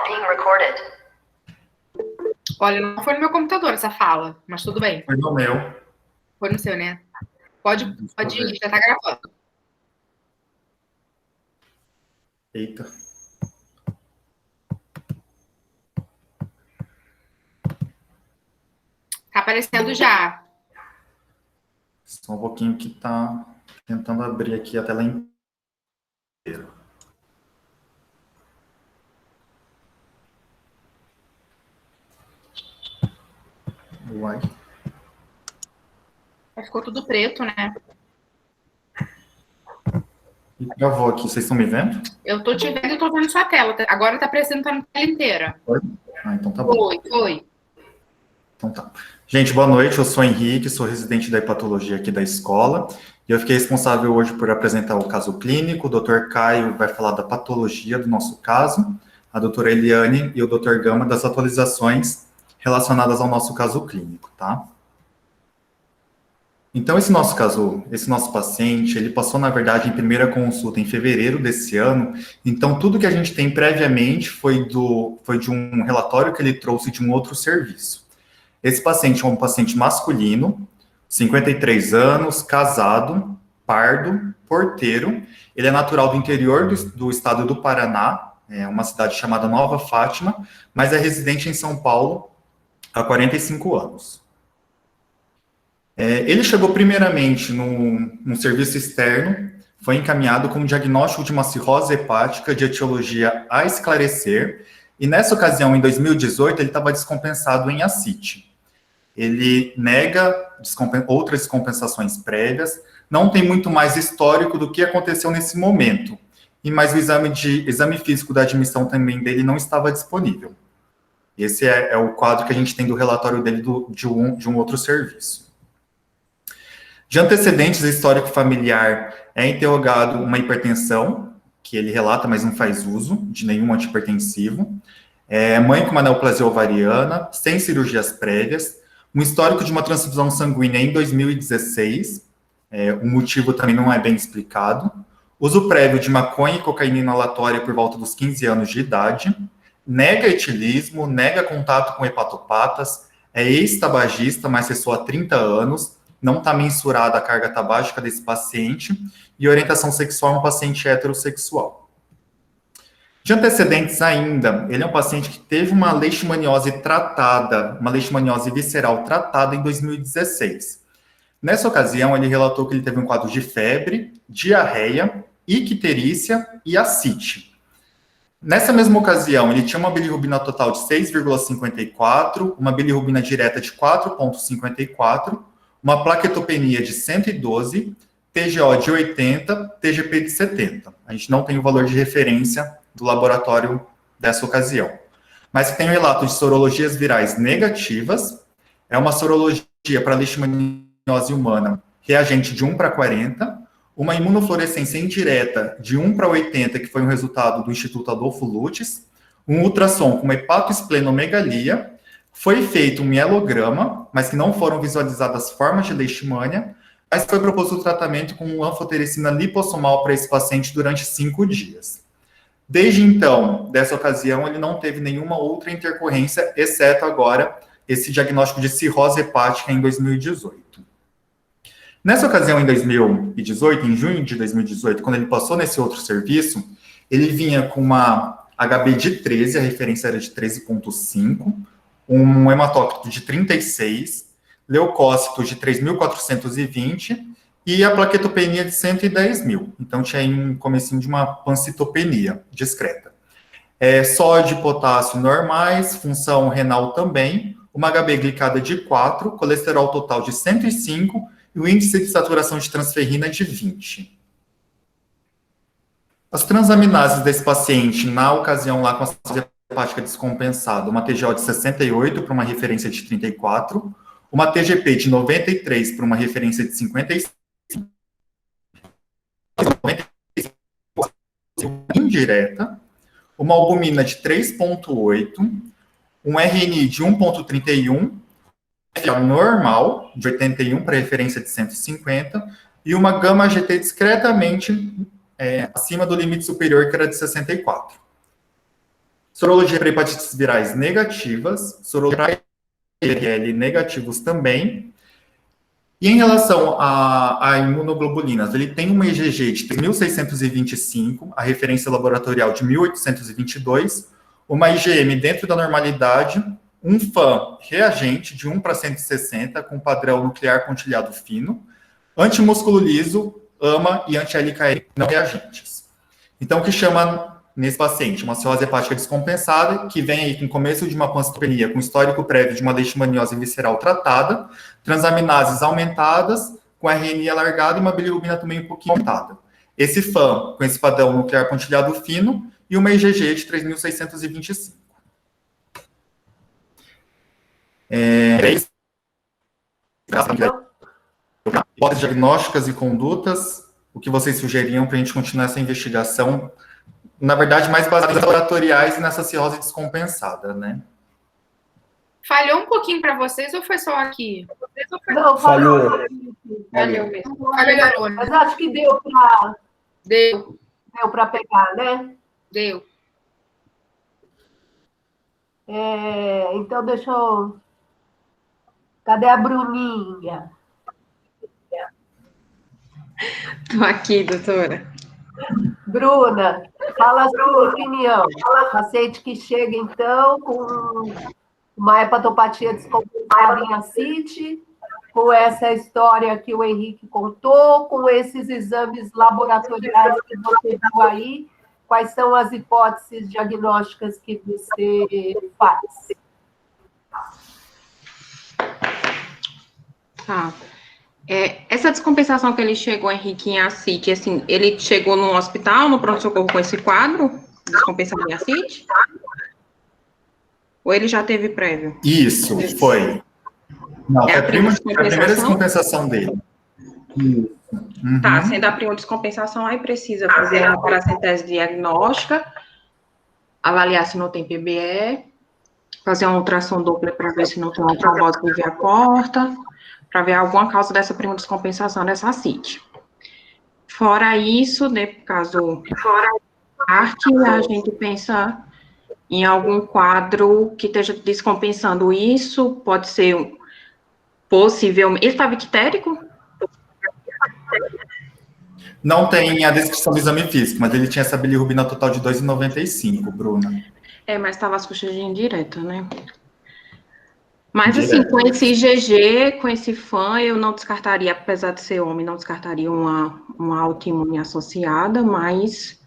being recorded. Olha, não foi no meu computador essa fala, mas tudo bem. Foi no meu. Foi no seu, né? Pode ir, já tá gravando. Eita. Tá aparecendo já. Só um pouquinho que tá tentando abrir aqui a tela inteira. Uai. Ficou tudo preto, né? E travou aqui. Vocês estão me vendo? Eu tô te vendo e tô vendo sua tela. Agora tá aparecendo na tela inteira. Foi? Ah, então tá bom. Foi. Então tá. Gente, boa noite. Eu sou o Henrique, sou residente da hepatologia aqui da escola. E eu fiquei responsável hoje por apresentar o caso clínico. O Dr. Caio vai falar da patologia do nosso caso. A doutora Eliane e o Dr. Gama das atualizações relacionadas ao nosso caso clínico, tá? Então, esse nosso paciente, ele passou, na verdade, em primeira consulta em fevereiro desse ano. Então, tudo que a gente tem previamente foi de um relatório que ele trouxe de um outro serviço. Esse paciente é um paciente masculino, 53 anos, casado, pardo, porteiro. Ele é natural do interior do estado do Paraná, é uma cidade chamada Nova Fátima, mas é residente em São Paulo há 45 anos. Ele chegou primeiramente num serviço externo, foi encaminhado com um diagnóstico de uma cirrose hepática de etiologia a esclarecer, e nessa ocasião, em 2018, ele estava descompensado em ascite. Ele nega outras descompensações prévias, não tem muito mais histórico do que aconteceu nesse momento, mas o exame físico da admissão também dele não estava disponível. Esse é o quadro que a gente tem do relatório dele de um outro serviço. De antecedentes, histórico familiar, é interrogado uma hipertensão, que ele relata, mas não faz uso de nenhum antihipertensivo. Mãe com uma neoplasia ovariana, sem cirurgias prévias. Um histórico de uma transfusão sanguínea em 2016. O motivo também não é bem explicado. Uso prévio de maconha e cocaína inalatória por volta dos 15 anos de idade. Nega etilismo, nega contato com hepatopatas. É ex-tabagista, mas cessou há 30 anos. Não está mensurada a carga tabágica desse paciente, e orientação sexual é um paciente heterossexual. De antecedentes ainda, ele é um paciente que teve uma leishmaniose tratada, uma leishmaniose visceral tratada em 2016. Nessa ocasião, ele relatou que ele teve um quadro de febre, diarreia, icterícia e ascite. Nessa mesma ocasião, ele tinha uma bilirrubina total de 6,54, uma bilirrubina direta de 4,54, uma plaquetopenia de 112, TGO de 80, TGP de 70. A gente não tem o valor de referência do laboratório dessa ocasião. Mas tem um relato de sorologias virais negativas, é uma sorologia para leishmaniose humana, reagente de 1 para 40, uma imunofluorescência indireta de 1 para 80, que foi um resultado do Instituto Adolfo Lutz, um ultrassom com uma hepatoesplenomegalia. Foi feito um mielograma, mas que não foram visualizadas formas de leishmania, mas foi proposto o tratamento com anfotericina lipossomal para esse paciente durante 5 dias. Desde então, dessa ocasião, ele não teve nenhuma outra intercorrência, exceto agora esse diagnóstico de cirrose hepática em 2018. Nessa ocasião, em 2018, em junho de 2018, quando ele passou nesse outro serviço, ele vinha com uma HB de 13, a referência era de 13,5, um hematócrito de 36, leucócito de 3.420 e a plaquetopenia de 110.000. Então, tinha aí um comecinho de uma pancitopenia discreta. Sódio e potássio normais, função renal também, uma HB glicada de 4, colesterol total de 105 e o índice de saturação de transferrina de 20. As transaminases desse paciente, na ocasião lá com a cirrose hepática descompensada, uma TGO de 68 para uma referência de 34, uma TGP de 93 para uma referência de 55, indireta, uma albumina de 3,8, um RNI de 1,31, normal, de 81 para referência de 150, e uma gama-GT discretamente acima do limite superior, que era de 64. Sorologia para hepatites virais negativas, sorologia para IgL negativos também. E em relação a imunoglobulinas, ele tem uma IgG de 3.625, a referência laboratorial de 1.822, uma IgM dentro da normalidade, um FAM reagente de 1 para 160, com padrão nuclear pontilhado fino, antimúsculo liso, AMA e anti-LKM não reagentes. Então, o que chama nesse paciente uma cirrose hepática descompensada, que vem aí com começo de uma panцitopenia com histórico prévio de uma leishmaniose visceral tratada, transaminases aumentadas, com RNI alargado e uma bilirrubina também um pouquinho aumentada. Esse FAM com esse padrão nuclear pontilhado fino e uma IgG de 3.625. Hipóteses diagnósticas e condutas, o que vocês sugeriam para a gente continuar essa investigação, na verdade, mais baseadas em laboratoriais e nessa cirrose descompensada, né? Falhou um pouquinho para vocês ou foi só aqui? Não, falhou. Falhou mesmo. Falhou, né? Mas acho que deu para Deu. Pegar, né? Deu. Então, deixa eu... Cadê a Bruninha? Estou aqui, doutora. Bruna, fala a sua opinião. Paciente que chega, então, com uma hepatopatia descompensada em ascite, com essa história que o Henrique contou, com esses exames laboratoriais que você viu aí, quais são as hipóteses diagnósticas que você faz? Tá. Essa descompensação que ele chegou, Henrique, em ascite, assim, ele chegou no hospital, no pronto-socorro com esse quadro, descompensado em ascite? Ou ele já teve prévio? Isso, foi. Não, foi a primeira descompensação dele. Uhum. Tá, sendo a primeira descompensação, aí precisa fazer uma paracentese diagnóstica, avaliar se não tem PBE, fazer uma ultrassom Doppler para ver se não tem uma trombose por via porta, para ver alguma causa dessa primeira descompensação dessa ascite. Fora isso, né, caso arte, a gente pensa em algum quadro que esteja descompensando isso, pode ser possivelmente... Ele estava ictérico? Não tem a descrição do exame físico, mas ele tinha essa bilirrubina total de 2,95, Bruna. Mas estava as custas de indireta, né? Mas, assim, com esse IgG, com esse FAM, eu não descartaria, apesar de ser homem, não descartaria uma autoimune associada, mas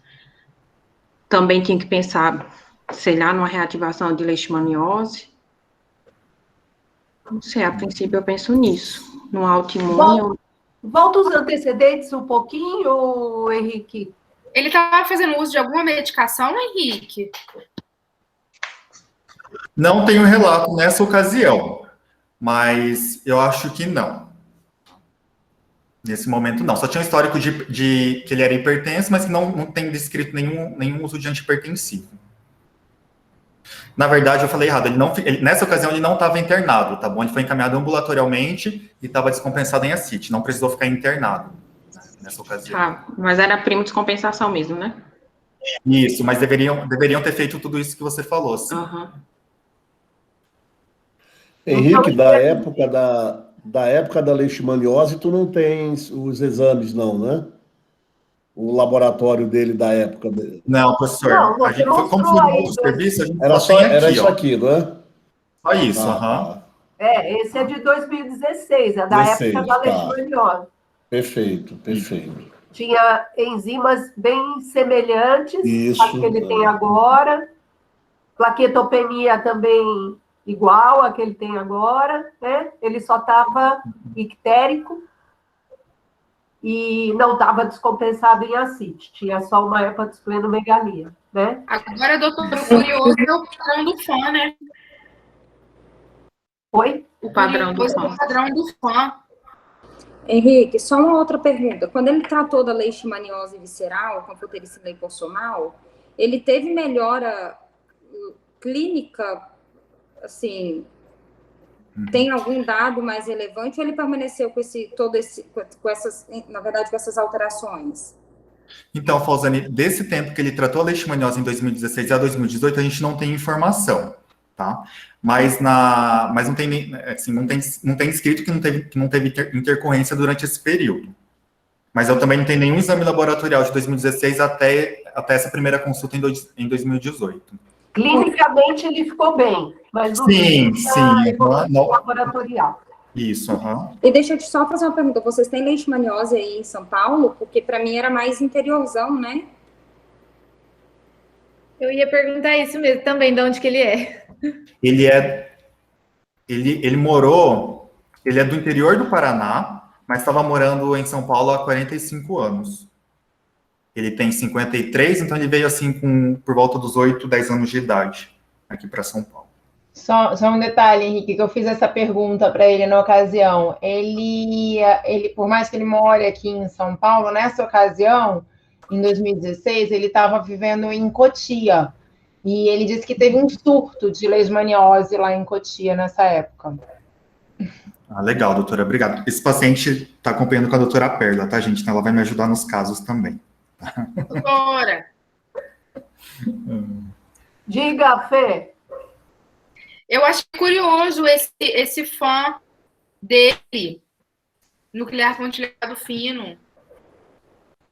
também tinha que pensar, sei lá, numa reativação de leishmaniose. Não sei, a princípio eu penso nisso, numa autoimune. Volta os antecedentes um pouquinho, Henrique. Ele estava fazendo uso de alguma medicação, Henrique? Não tenho relato nessa ocasião, mas eu acho que não. Nesse momento, não. Só tinha um histórico de que ele era hipertenso, mas que não tem descrito nenhum uso de antihipertensivo. Na verdade, eu falei errado. Nessa ocasião, ele não estava internado, tá bom? Ele foi encaminhado ambulatorialmente e estava descompensado em ascite. Não precisou ficar internado nessa ocasião. Tá, mas era primo descompensação mesmo, né? Isso, mas deveriam ter feito tudo isso que você falou, sim. Uhum. Henrique, da época da leishmaniose, tu não tens os exames, não, né? O laboratório dele da época dele. Não, professor. Não, a gente foi confirmando o serviço, a gente era isso aqui, não é? Só isso, Tá. Esse é de 2016, é da 16, época da leishmaniose. Perfeito. Tinha enzimas bem semelhantes Isso, às que ele tem agora, plaquetopenia também igual a que ele tem agora, né? Ele só estava ictérico e não estava descompensado em ascite, tinha só uma hepatosplenomegalia, né? Agora, doutor, o curioso é o padrão do FAM, né? Oi? O padrão do O FAM. padrão do FAM. Henrique, só uma outra pergunta. Quando ele tratou da leishmaniose visceral, com anfotericina liposomal, ele teve melhora clínica, assim, tem algum dado mais relevante ou ele permaneceu com essas alterações? Então, Falzani, desse tempo que ele tratou a leishmaniose em 2016 a 2018, a gente não tem informação, tá? Mas não tem, assim, não tem escrito que não teve intercorrência durante esse período. Mas eu também não tenho nenhum exame laboratorial de 2016 até essa primeira consulta em 2018. Clinicamente ele ficou bem, mas não Sim. laboratorial. Isso, E deixa eu só fazer uma pergunta. Vocês têm leishmaniose aí em São Paulo? Porque para mim era mais interiorzão, né? Eu ia perguntar isso mesmo também, de onde que ele é. Ele é do interior do Paraná, mas estava morando em São Paulo há 45 anos. Ele tem 53, então ele veio assim por volta dos 8, 10 anos de idade, aqui para São Paulo. Só um detalhe, Henrique, que eu fiz essa pergunta para ele na ocasião. Ele, por mais que ele more aqui em São Paulo, nessa ocasião, em 2016, ele estava vivendo em Cotia. E ele disse que teve um surto de leishmaniose lá em Cotia nessa época. Ah, legal, doutora, obrigado. Esse paciente está acompanhando com a doutora Perla, tá, gente? Então ela vai me ajudar nos casos também. Doutora. Diga, Fê. Eu achei curioso esse fã dele, nuclear pontilhado fino,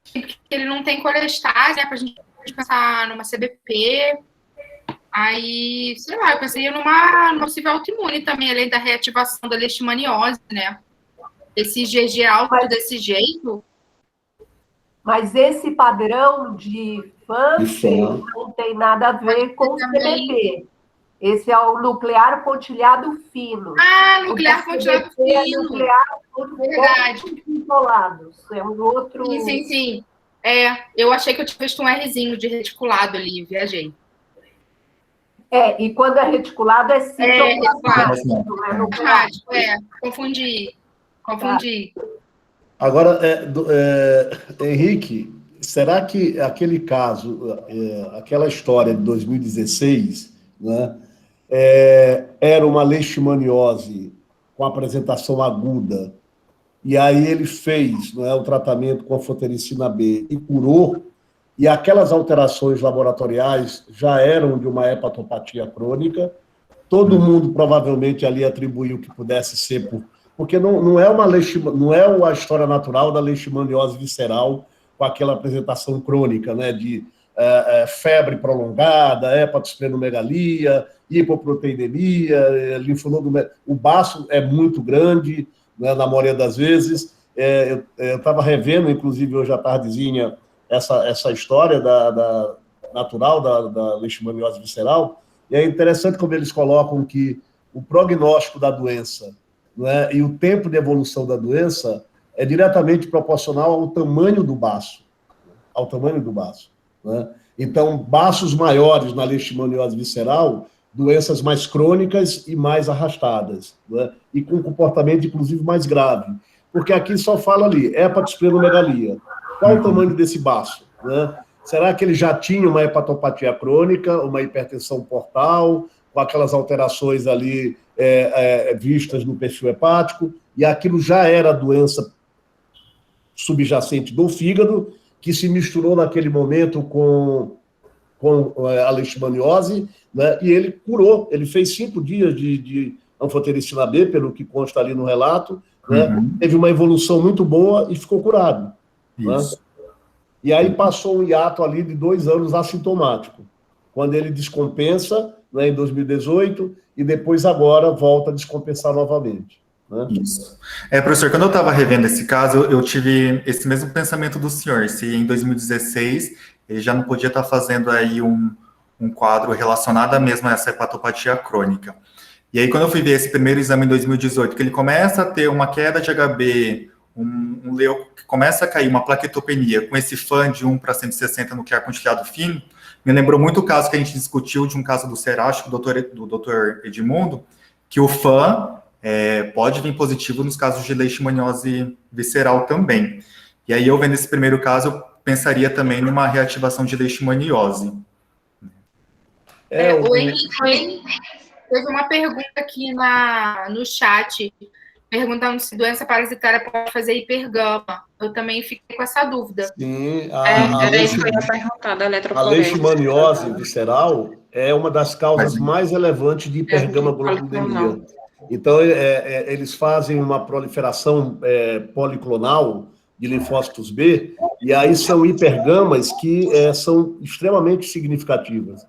que ele não tem colestase, né, pra gente pensar numa CBP. Aí, sei lá, eu pensei numa possível autoimune também, além da reativação da leishmaniose, né? Esse IgG alto desse jeito. Mas esse padrão de Fancher não tem nada a ver com o CBP. Esse é o nuclear pontilhado fino. Ah, nuclear pontilhado fino. É nuclear verdade. Isolados. É um outro... Sim. Eu achei que eu tinha visto um Rzinho de reticulado ali, viajei. E quando é reticulado é citoplasmático. Confundi. Agora, Henrique, será que aquele caso, aquela história de 2016, né, era uma leishmaniose com apresentação aguda, e aí ele fez, né, o tratamento com a anfotericina B e curou, e aquelas alterações laboratoriais já eram de uma hepatopatia crônica, todo mundo provavelmente ali atribuiu que pudesse ser porque não é a história natural da leishmaniose visceral com aquela apresentação crônica, né, de febre prolongada, hepatosplenomegalia, hipoproteinemia, linfonodo. O baço é muito grande, né, na maioria das vezes. Eu estava revendo, inclusive, hoje à tardezinha, essa história natural da leishmaniose visceral, e é interessante como eles colocam que o prognóstico da doença, né, e o tempo de evolução da doença é diretamente proporcional ao tamanho do baço. Né? Então, baços maiores na leishmaniose visceral, doenças mais crônicas e mais arrastadas, né? E com comportamento, inclusive, mais grave. Porque aqui só fala ali, hepatosplenomegalia. Qual o tamanho desse baço? Né? Será que ele já tinha uma hepatopatia crônica, uma hipertensão portal, com aquelas alterações ali vistas no perfil hepático, e aquilo já era doença subjacente do fígado, que se misturou naquele momento com a leishmaniose, né? E ele curou, ele fez 5 dias de anfotericina B, pelo que consta ali no relato, né? Teve uma evolução muito boa e ficou curado. Né? E aí passou um hiato ali de 2 anos assintomático, quando ele descompensa, né, em 2018, e depois agora volta a descompensar novamente. Né? Isso. Professor, quando eu estava revendo esse caso, eu tive esse mesmo pensamento do senhor, se em 2016 ele já não podia estar fazendo aí um quadro relacionado mesmo a essa hepatopatia crônica. E aí, quando eu fui ver esse primeiro exame em 2018, que ele começa a ter uma queda de HB, que começa a cair, uma plaquetopenia, com esse FAN de 1/160 nuclear pontilhado fino, me lembrou muito o caso que a gente discutiu, de um caso do Seracho, do Dr. Edmundo, que o FAN pode vir positivo nos casos de leishmaniose visceral também. E aí, eu vendo esse primeiro caso, eu pensaria também numa reativação de leishmaniose. O Henrique teve uma pergunta aqui no chat. perguntando se doença parasitária pode fazer hipergama. Eu também fiquei com essa dúvida. Sim, Era isso que eu ia perguntar, da a eletroforese. leishmaniose visceral é uma das causas mais relevantes de hipergamaglobulinemia. Então, eles fazem uma proliferação policlonal de linfócitos B, e aí são hipergamas que são extremamente significativas.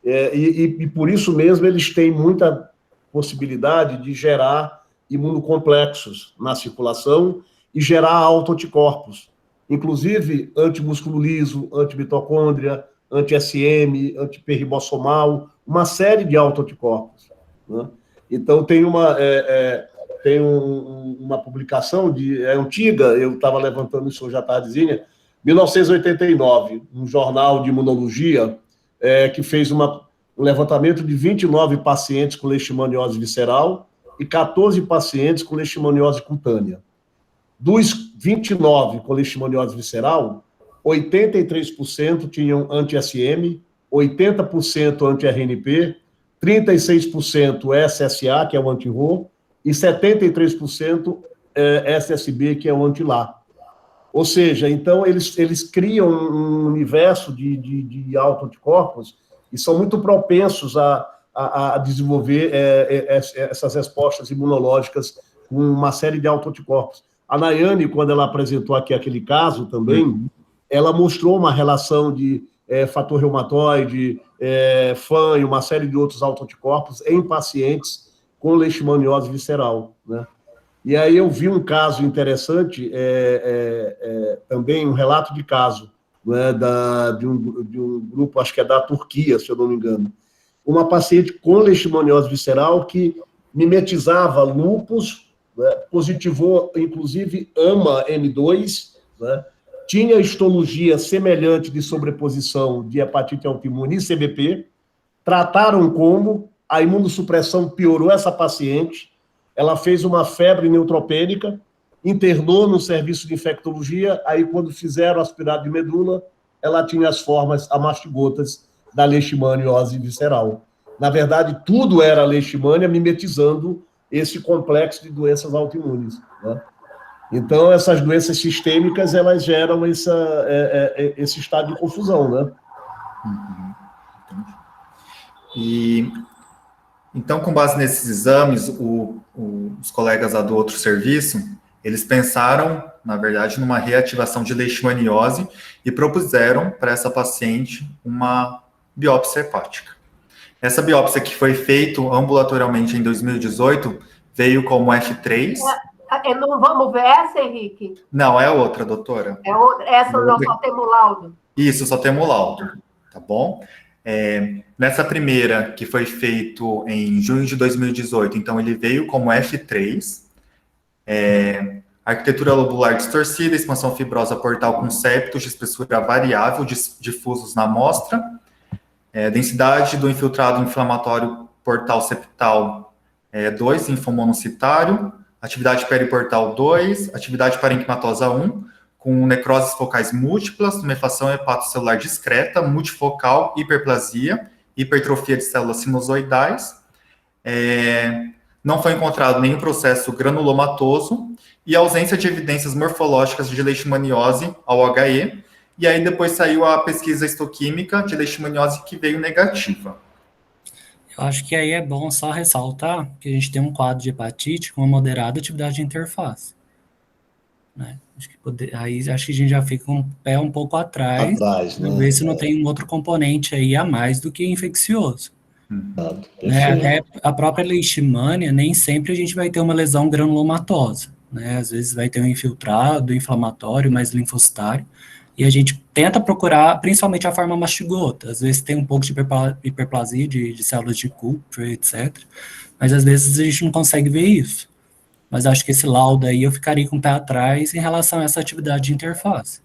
E por isso mesmo eles têm muita possibilidade de gerar imunocomplexos na circulação e gerar autoanticorpos, inclusive antimúsculo liso, antimitocôndria, anti-SM, antiperribossomal, uma série de autoanticorpos, né? Então, tem uma publicação antiga, eu estava levantando isso hoje à tardezinha, 1989, um jornal de imunologia que fez um levantamento de 29 pacientes com leishmaniose visceral e 14 pacientes com leishmaniose cutânea. Dos 29 com leishmaniose visceral, 83% tinham anti-SM, 80% anti-RNP, 36% SSA, que é o anti-RO, e 73% SSB, que é o anti-LA. Ou seja, então, eles criam um universo de autoanticorpos e são muito propensos a desenvolver essas respostas imunológicas com uma série de autoanticorpos. A Nayane, quando ela apresentou aqui aquele caso também, ela mostrou uma relação de fator reumatoide, FAN e uma série de outros autoanticorpos em pacientes com leishmaniose visceral, né? E aí eu vi um caso interessante, também um relato de caso, né, de um grupo, acho que é da Turquia, se eu não me engano. Uma paciente com leishmaniose visceral que mimetizava lúpus, né, positivou, inclusive, AMA-M2, né, tinha histologia semelhante de sobreposição de hepatite autoimune e CBP, trataram como, a imunossupressão piorou essa paciente, ela fez uma febre neutropênica, internou no serviço de infectologia, aí quando fizeram aspirado de medula, ela tinha as formas amastigotas da leishmaniose visceral. Na verdade, tudo era leishmania mimetizando esse complexo de doenças autoimunes, né? Então, essas doenças sistêmicas, elas geram esse estado de confusão, né? E, então, com base nesses exames, os colegas lá do outro serviço, eles pensaram, na verdade, numa reativação de leishmaniose e propuseram para essa paciente uma biópsia hepática. Essa biópsia, que foi feita ambulatorialmente em 2018, veio como F3. Não vamos ver essa, Henrique? Não, é outra, doutora. É outra, essa nós só temos laudo. Isso, só temos laudo, tá bom? Nessa primeira, que foi feito em junho de 2018, então ele veio como F3, arquitetura lobular distorcida, expansão fibrosa portal com septos de espessura variável, difusos na amostra, densidade do infiltrado inflamatório portal septal 2, linfomonocitário, atividade periportal 2, atividade parenquimatosa 1, com necroses focais múltiplas, tumefação hepatocelular discreta, multifocal, hiperplasia, hipertrofia de células sinusoidais. Não foi encontrado nenhum processo granulomatoso e ausência de evidências morfológicas de leishmaniose ao HE. E aí depois saiu a pesquisa histoquímica de leishmaniose que veio negativa. Eu acho que aí é bom só ressaltar que a gente tem um quadro de hepatite com uma moderada atividade de interface, né? Acho que a gente já fica um pé um pouco atrás, né? Ver se não tem um outro componente aí a mais do que infeccioso. Né? Até a própria leishmania, nem sempre a gente vai ter uma lesão granulomatosa, né? Às vezes vai ter um infiltrado inflamatório, mais linfocitário, e a gente tenta procurar principalmente a forma mastigota. Às vezes tem um pouco de hiperplasia de células de Kupffer, etc. Mas às vezes a gente não consegue ver isso. Mas acho que esse laudo aí eu ficaria com o pé atrás em relação a essa atividade de interface.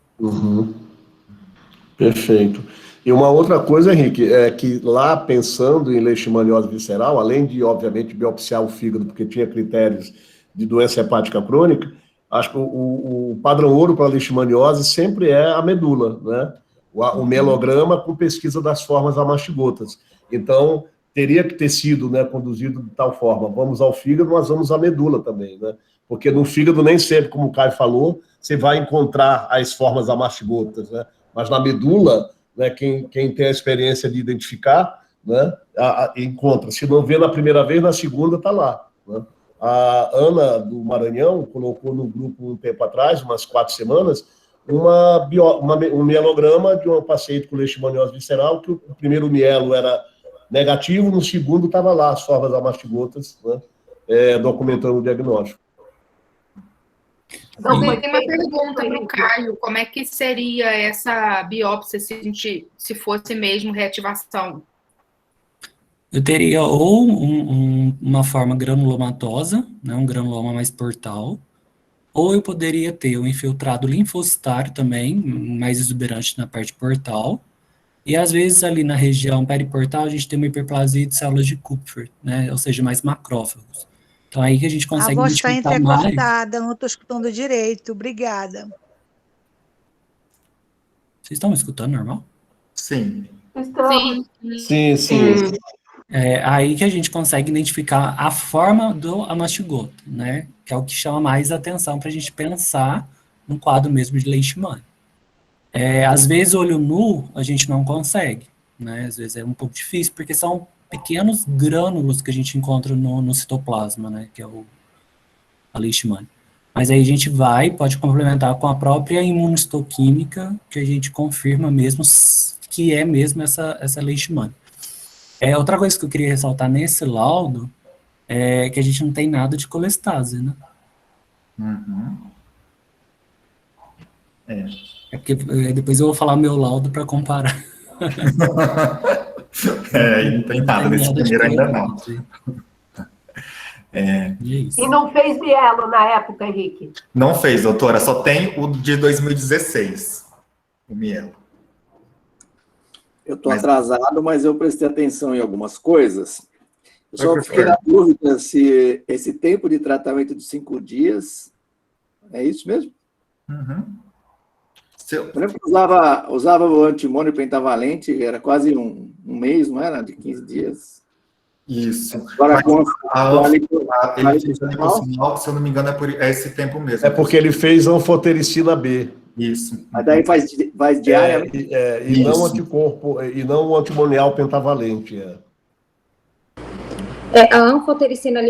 Perfeito. E uma outra coisa, Henrique, é que lá pensando em leishmaniose visceral, além de, obviamente, biopsiar o fígado, porque tinha critérios de doença hepática crônica, acho que o padrão ouro para a leishmaniose sempre é a medula, né? O melograma com pesquisa das formas amastigotas. Então, teria que ter sido, né, conduzido de tal forma. Vamos ao fígado, nós vamos à medula também, né? Porque no fígado nem sempre, como o Caio falou, você vai encontrar as formas amastigotas, né? Mas na medula, né, quem tem a experiência de identificar, né, encontra. Se não vê na primeira vez, na segunda está lá, né? A Ana, do Maranhão, colocou no grupo um tempo atrás, umas 4 semanas, um mielograma de uma paciente com leishmaniose visceral, que o primeiro mielo era negativo, no segundo estava lá as formas amastigotas, né, documentando o diagnóstico. Também tem uma pergunta para o Caio, como é que seria essa biópsia se fosse mesmo reativação? Eu teria ou uma forma granulomatosa, né, um granuloma mais portal, ou eu poderia ter um infiltrado linfocitário também, mais exuberante na parte portal, e às vezes ali na região periportal a gente tem uma hiperplasia de células de Kupffer, né, ou seja, mais macrófagos. Então aí que a gente consegue A voz está identificar mais... entrecortada, não estou escutando direito. Obrigada. Vocês estão me escutando normal? Sim. Sim. É aí que a gente consegue identificar a forma do amastigoto, né? Que é o que chama mais atenção para a gente pensar no quadro mesmo de leishmania. Às vezes, olho nu, a gente não consegue, né? Às vezes é um pouco difícil, porque são pequenos grânulos que a gente encontra no citoplasma, né? Que é a leishmania. Mas aí a gente pode complementar com a própria imunohistoquímica, que a gente confirma mesmo que é mesmo essa leishmania. Outra coisa que eu queria ressaltar nesse laudo é que a gente não tem nada de colestase, né? Uhum. Porque depois eu vou falar o meu laudo para comparar. Não tem nada nesse primeiro ainda não. E não fez mielo na época, Henrique? Não fez, doutora, só tem o de 2016, o mielo. Eu estou atrasado, mas eu prestei atenção em algumas coisas. Eu só fiquei na dúvida se esse tempo de tratamento de 5 dias é isso mesmo? Uhum. Eu lembro que usava o antimônio pentavalente, era quase um mês, não era? De 15 dias. Isso. Agora, ele fez a liposomal, se eu não me engano, é esse tempo mesmo. É porque ele fez anfotericina B. Isso. Mas daí faz diária? E não anticorpo, e não o antimonial pentavalente. A anfotericina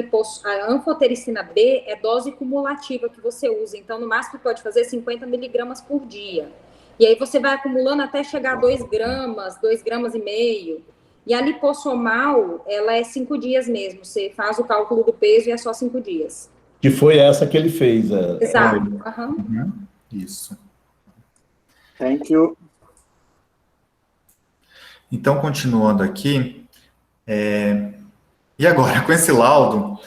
B é dose cumulativa que você usa. Então, no máximo, pode fazer 50 miligramas por dia. E aí você vai acumulando até chegar a 2 gramas, 2,5 gramas. E a lipossomal, ela é 5 dias mesmo. Você faz o cálculo do peso e é só 5 dias. Que foi essa que ele fez. Exato. Isso. Thank you. Então, continuando aqui, e agora, com esse laudo,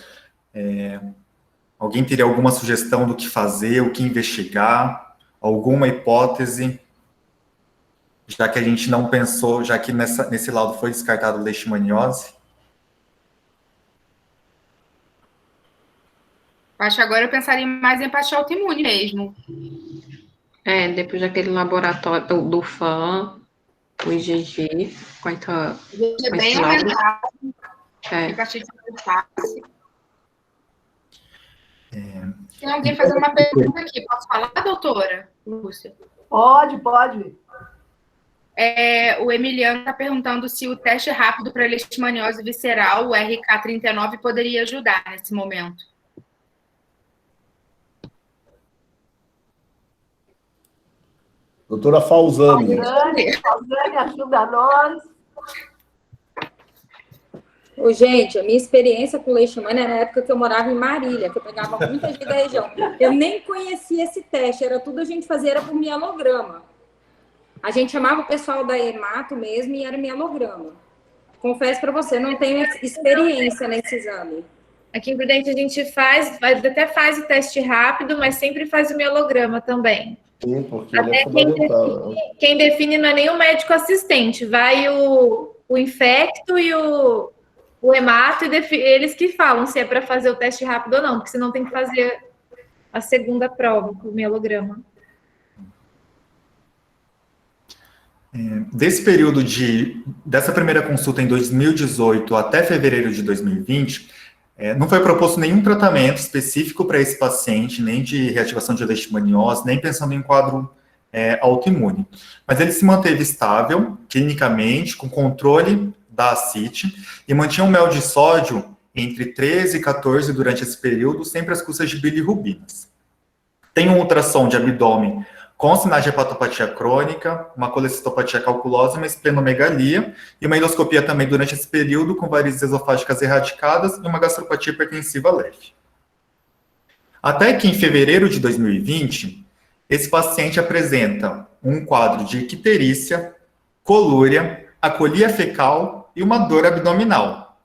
alguém teria alguma sugestão do que fazer, o que investigar, alguma hipótese, já que a gente não pensou, já que nesse laudo foi descartado leishmaniose? Acho que agora eu pensaria mais em hepatite autoimune mesmo. Depois daquele laboratório do FAM, o IgG, com é bem aumentado. Hepatite fácil. Tem alguém fazendo uma pergunta aqui. Posso falar, doutora Lúcia? Pode. O Emiliano está perguntando se o teste rápido para leishmaniose visceral, o RK39, poderia ajudar nesse momento. Doutora Falzani. Falzani, ajuda nós. Gente, a minha experiência com leishmania era na época que eu morava em Marília, que eu pegava muita gente da região. Eu nem conhecia esse teste, era tudo a gente fazia, era por mielograma. A gente chamava o pessoal da hemato mesmo e era mielograma. Confesso para você, não tenho experiência nesse exame. Aqui em Prudente a gente até faz o teste rápido, mas sempre faz o mielograma também. Sim, porque até quem define não é nem o médico assistente, vai o infecto e o hemato, e eles que falam se é para fazer o teste rápido ou não, porque senão tem que fazer a segunda prova, o mielograma. Desse período de dessa primeira consulta em 2018 até fevereiro de 2020, não foi proposto nenhum tratamento específico para esse paciente, nem de reativação de leishmaniose, nem pensando em quadro autoimune. Mas ele se manteve estável, clinicamente, com controle da ascite, e mantinha um mel de sódio entre 13 e 14 durante esse período, sempre às custas de bilirrubinas. Tem um ultrassom de abdômen com sinais de hepatopatia crônica, uma colecistopatia calculosa, uma esplenomegalia, e uma endoscopia também durante esse período, com varizes esofágicas erradicadas e uma gastropatia hipertensiva leve. Até que em fevereiro de 2020, esse paciente apresenta um quadro de icterícia, colúria, acolia fecal e uma dor abdominal.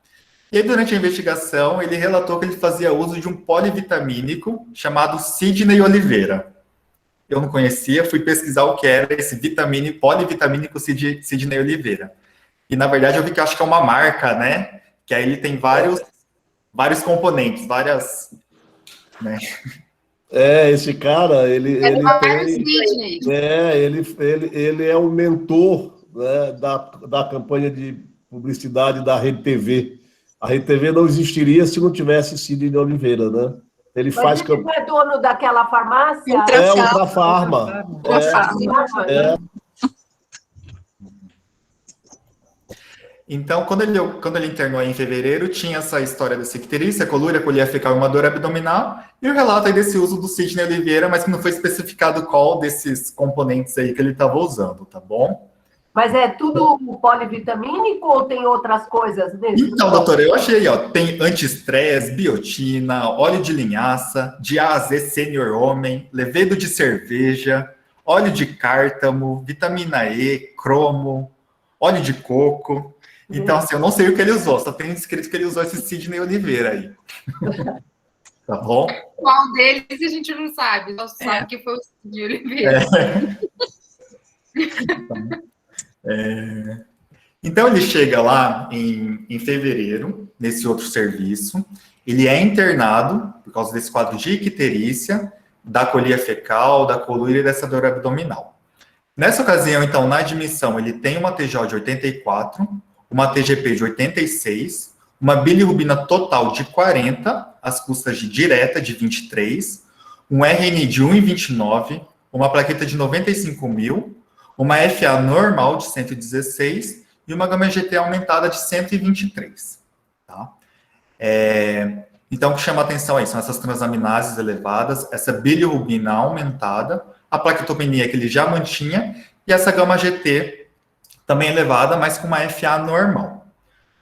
E aí, durante a investigação, ele relatou que ele fazia uso de um polivitamínico chamado Sidney Oliveira. Eu não conhecia, fui pesquisar o que era esse polivitamínico Sidney Oliveira. E, na verdade, eu vi que eu acho que é uma marca, né? Que aí ele tem vários componentes, várias... Né? Esse cara, ele é um mentor, né, da campanha de publicidade da Rede TV. A Rede TV não existiria se não tivesse Sidney Oliveira, né? Ele faz... Mas ele não é dono daquela farmácia? Ultrafarma. Então, quando ele internou aí em fevereiro, tinha essa história da icterícia, colúria, acolia fecal e uma dor abdominal, e o relato aí desse uso do Sidney Oliveira, mas que não foi especificado qual desses componentes aí que ele estava usando, tá bom? Mas é tudo polivitamínico ou tem outras coisas desse? Então, doutora, eu achei, tem antiestresse, biotina, óleo de linhaça, diazé sênior homem, levedo de cerveja, óleo de cártamo, vitamina E, cromo, óleo de coco. Então, assim, eu não sei o que ele usou, só tem escrito que ele usou esse Sidney Oliveira aí. Tá bom? Qual deles a gente não sabe, só sabe que foi o Sidney Oliveira. Então, ele chega lá em fevereiro, nesse outro serviço, ele é internado por causa desse quadro de icterícia, da acolia fecal, da colúria e dessa dor abdominal. Nessa ocasião, então, na admissão, ele tem uma TJ de 84, uma TGP de 86, uma bilirrubina total de 40, às custas de direta de 23, um RNI de 1,29, uma plaqueta de 95 mil, uma FA normal de 116 e uma gama-GT aumentada de 123. Tá? Então, o que chama a atenção aí são essas transaminases elevadas, essa bilirrubina aumentada, a plaquetopenia que ele já mantinha e essa gama-GT também elevada, mas com uma FA normal.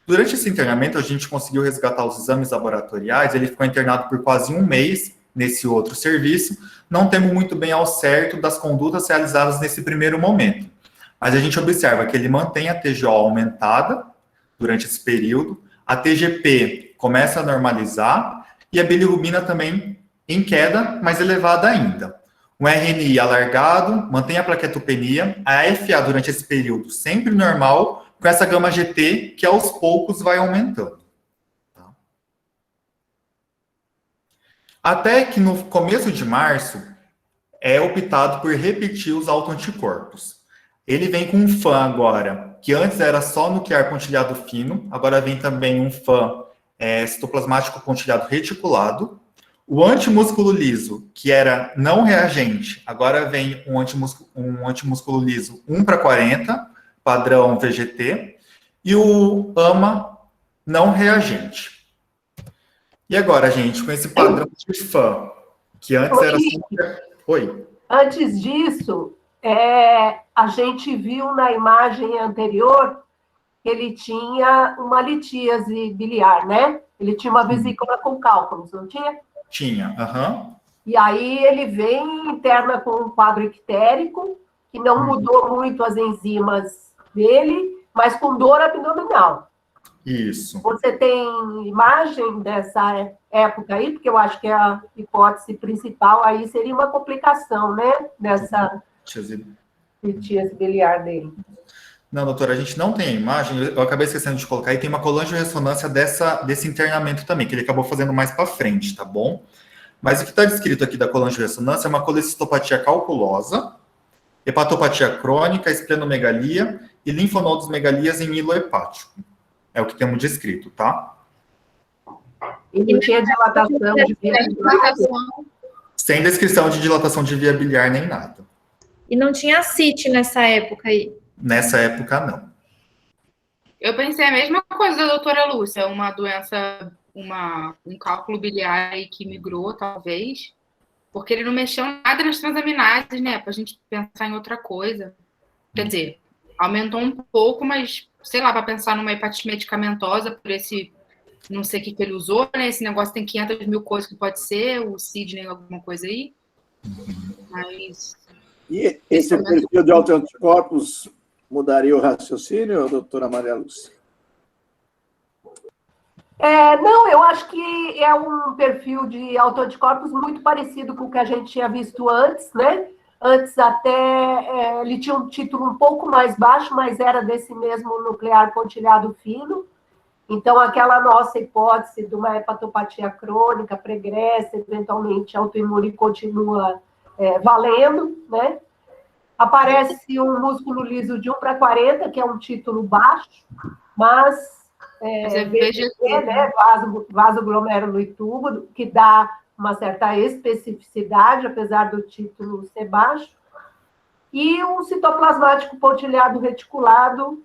Durante esse internamento, a gente conseguiu resgatar os exames laboratoriais, ele ficou internado por quase um mês nesse outro serviço, não temos muito bem ao certo das condutas realizadas nesse primeiro momento, mas a gente observa que ele mantém a TGO aumentada durante esse período, a TGP começa a normalizar e a bilirrubina também em queda, mas elevada ainda. Um RNI alargado, mantém a plaquetopenia, a FA durante esse período sempre normal, com essa gama-GT que aos poucos vai aumentando. Tá? Até que no começo de março, é optado por repetir os autoanticorpos. Ele vem com um FAN agora, que antes era só nuclear pontilhado fino, agora vem também um FAN citoplasmático pontilhado reticulado. O antimúsculo liso, que era não reagente, agora vem um antimúsculo liso 1:40, padrão VGT, e o AMA não reagente. E agora, gente, com esse padrão de FAN, que antes era... Oi. Antes disso, a gente viu na imagem anterior que ele tinha uma litíase biliar, né? Ele tinha uma vesícula com cálculos, não tinha? Tinha, aham. E aí ele vem interna com um quadro ictérico, que não mudou muito as enzimas dele, mas com dor abdominal. Isso. Você tem imagem dessa época aí? Porque eu acho que a hipótese principal aí seria uma complicação, né? Dessa litíase biliar dele. Não, doutora, a gente não tem a imagem, eu acabei esquecendo de colocar, e tem uma colangio-ressonância desse internamento também, que ele acabou fazendo mais para frente, tá bom? Mas o que está descrito aqui da colangio-ressonância é uma colecistopatia calculosa, hepatopatia crônica, esplenomegalia e linfonodosmegalias em hilo hepático. É o que temos descrito, tá? E não tinha dilatação de via biliar. Sem descrição de dilatação de via biliar nem nada. E não tinha ascite nessa época aí? Nessa época, não. Eu pensei a mesma coisa da doutora Lúcia, uma doença, um cálculo biliar aí que migrou, talvez, porque ele não mexeu nada nas transaminases, né? Pra gente pensar em outra coisa. Quer dizer, aumentou um pouco, mas, sei lá, para pensar numa hepatite medicamentosa, por esse, não sei o que ele usou, né? Esse negócio tem 500 mil coisas que pode ser, o Sidney, alguma coisa aí. Mas... E esse perfil de autoanticorpos mudaria o raciocínio, doutora Maria Lúcia? Não, eu acho que é um perfil de autoanticorpos muito parecido com o que a gente tinha visto antes, né? Antes até ele tinha um título um pouco mais baixo, mas era desse mesmo nuclear pontilhado fino. Então, aquela nossa hipótese de uma hepatopatia crônica, pregressa, eventualmente autoimune continua valendo, né? Aparece um músculo liso de 1/40, que é um título baixo, mas VGT, né, vasoglomérulo e túbulo, que dá uma certa especificidade, apesar do título ser baixo, e um citoplasmático pontilhado reticulado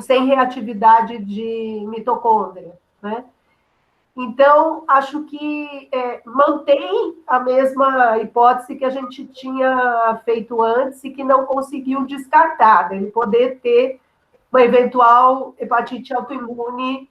sem reatividade de mitocôndria, né? Então, acho que mantém a mesma hipótese que a gente tinha feito antes e que não conseguiu descartar, ele poder ter uma eventual hepatite autoimune,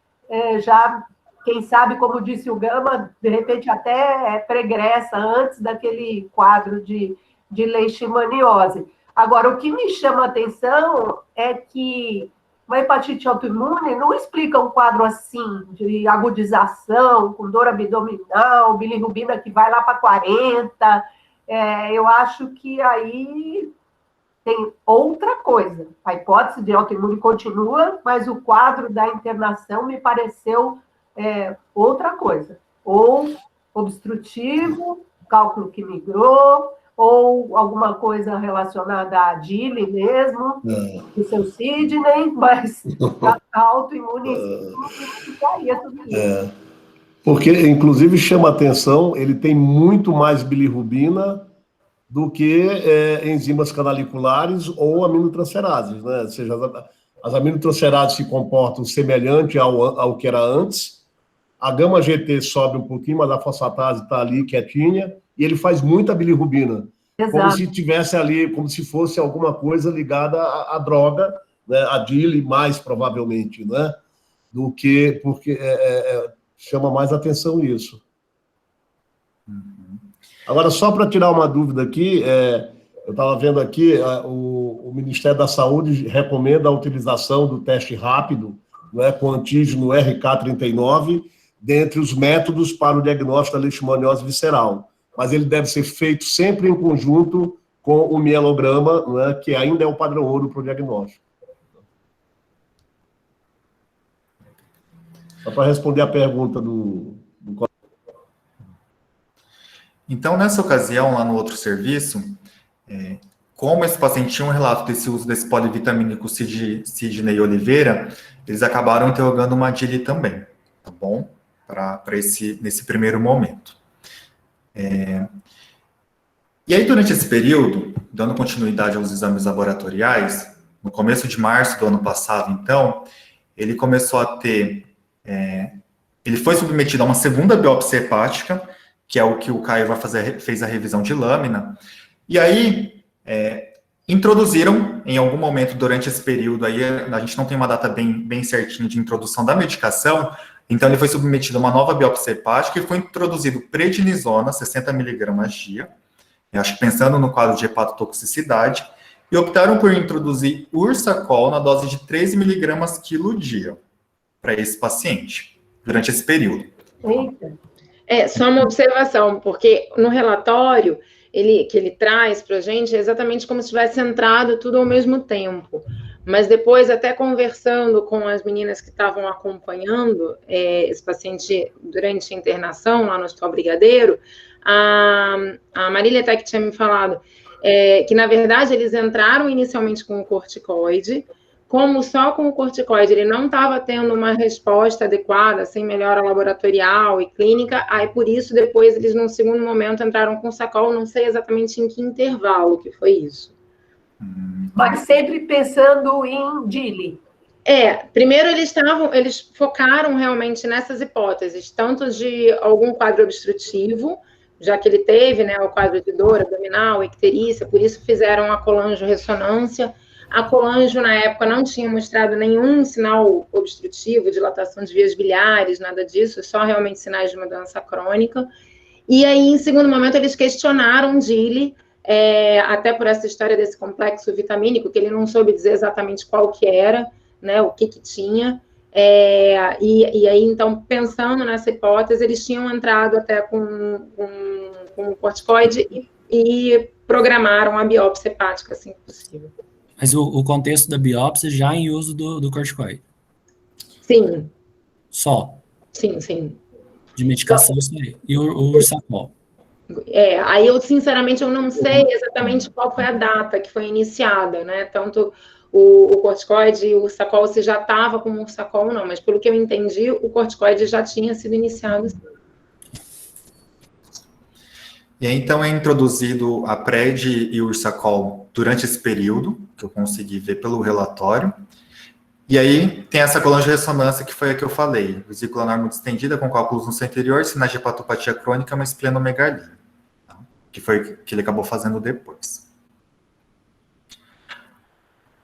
já, quem sabe, como disse o Gama, de repente até pregressa antes daquele quadro de leishmaniose. Agora, o que me chama a atenção é que uma hepatite autoimune não explica um quadro assim, de agudização, com dor abdominal, bilirrubina que vai lá para 40. Eu acho que aí tem outra coisa. A hipótese de autoimune continua, mas o quadro da internação me pareceu outra coisa. Ou obstrutivo, cálculo que migrou, ou alguma coisa relacionada à DILI mesmo, do seu Sidney, mas a autoimune ficaria tudo isso. Porque, inclusive, chama atenção, ele tem muito mais bilirrubina do que enzimas canaliculares ou aminotransferases, né? Ou seja, as aminotransferases se comportam semelhante ao que era antes, a gama-GT sobe um pouquinho, mas a fosfatase está ali quietinha, e ele faz muita bilirrubina. Exato. Como se tivesse ali, como se fosse alguma coisa ligada à droga, né? A DILI mais provavelmente, né? Do que, porque chama mais atenção isso. Agora, só para tirar uma dúvida aqui, eu estava vendo aqui, o Ministério da Saúde recomenda a utilização do teste rápido, né, com antígeno RK39, dentre os métodos para o diagnóstico da leishmaniose visceral. Mas ele deve ser feito sempre em conjunto com o mielograma, né, que ainda é o padrão ouro para o diagnóstico. Só para responder a pergunta do... Então, nessa ocasião, lá no outro serviço, como esse paciente tinha um relato desse uso desse polivitamínico Sidney Oliveira, eles acabaram interrogando uma DILI também, tá bom? Nesse primeiro momento. E aí, durante esse período, dando continuidade aos exames laboratoriais, no começo de março do ano passado, então, ele começou a ter... ele foi submetido a uma segunda biópsia hepática, que é o que o Caio fez a revisão de lâmina, e aí introduziram, em algum momento durante esse período, aí a gente não tem uma data bem certinha de introdução da medicação, então ele foi submetido a uma nova biópsia hepática e foi introduzido prednisona, 60 mg dia, eu acho que pensando no quadro de hepatotoxicidade, e optaram por introduzir Ursacol na dose de 13 mg quilo dia para esse paciente, durante esse período. Eita. Só uma observação, porque no relatório que ele traz para a gente é exatamente como se tivesse entrado tudo ao mesmo tempo. Mas depois, até conversando com as meninas que estavam acompanhando esse paciente durante a internação lá no Hospital Brigadeiro, a Marília até que tinha me falado que na verdade eles entraram inicialmente com o corticoide, como só com o corticoide ele não estava tendo uma resposta adequada, sem melhora laboratorial e clínica, aí por isso depois eles, num segundo momento, entraram com Sacol, não sei exatamente em que intervalo que foi isso. Mas sempre pensando em DILI. Primeiro eles focaram realmente nessas hipóteses, tanto de algum quadro obstrutivo, já que ele teve, né, o quadro de dor abdominal, icterícia, por isso fizeram a colangio-ressonância. A colangio, na época, não tinha mostrado nenhum sinal obstrutivo, dilatação de vias biliares, nada disso, só realmente sinais de uma doença crônica. E aí, em segundo momento, eles questionaram o DILI, até por essa história desse complexo vitamínico, que ele não soube dizer exatamente qual que era, né, o que tinha. E aí, então, pensando nessa hipótese, eles tinham entrado até com o corticoide e programaram a biópsia hepática, assim que possível. Mas o contexto da biópsia já em uso do corticoide? Sim. Só? Sim. De medicação, isso aí. E o Ursacol? Aí eu, sinceramente, eu não sei exatamente qual foi a data que foi iniciada, né? Tanto o corticoide e o Ursacol, se já estava com o Ursacol ou não, mas pelo que eu entendi, o corticoide já tinha sido iniciado. E aí, então, é introduzido a PRED e o Ursacol durante esse período, que eu consegui ver pelo relatório. E aí, tem essa colangio-ressonância, que foi a que eu falei. Vesícula anormal muito estendida, com cálculos no seu interior, sinais de hepatopatia crônica, uma esplenomegalia. Tá? Que foi o que ele acabou fazendo depois.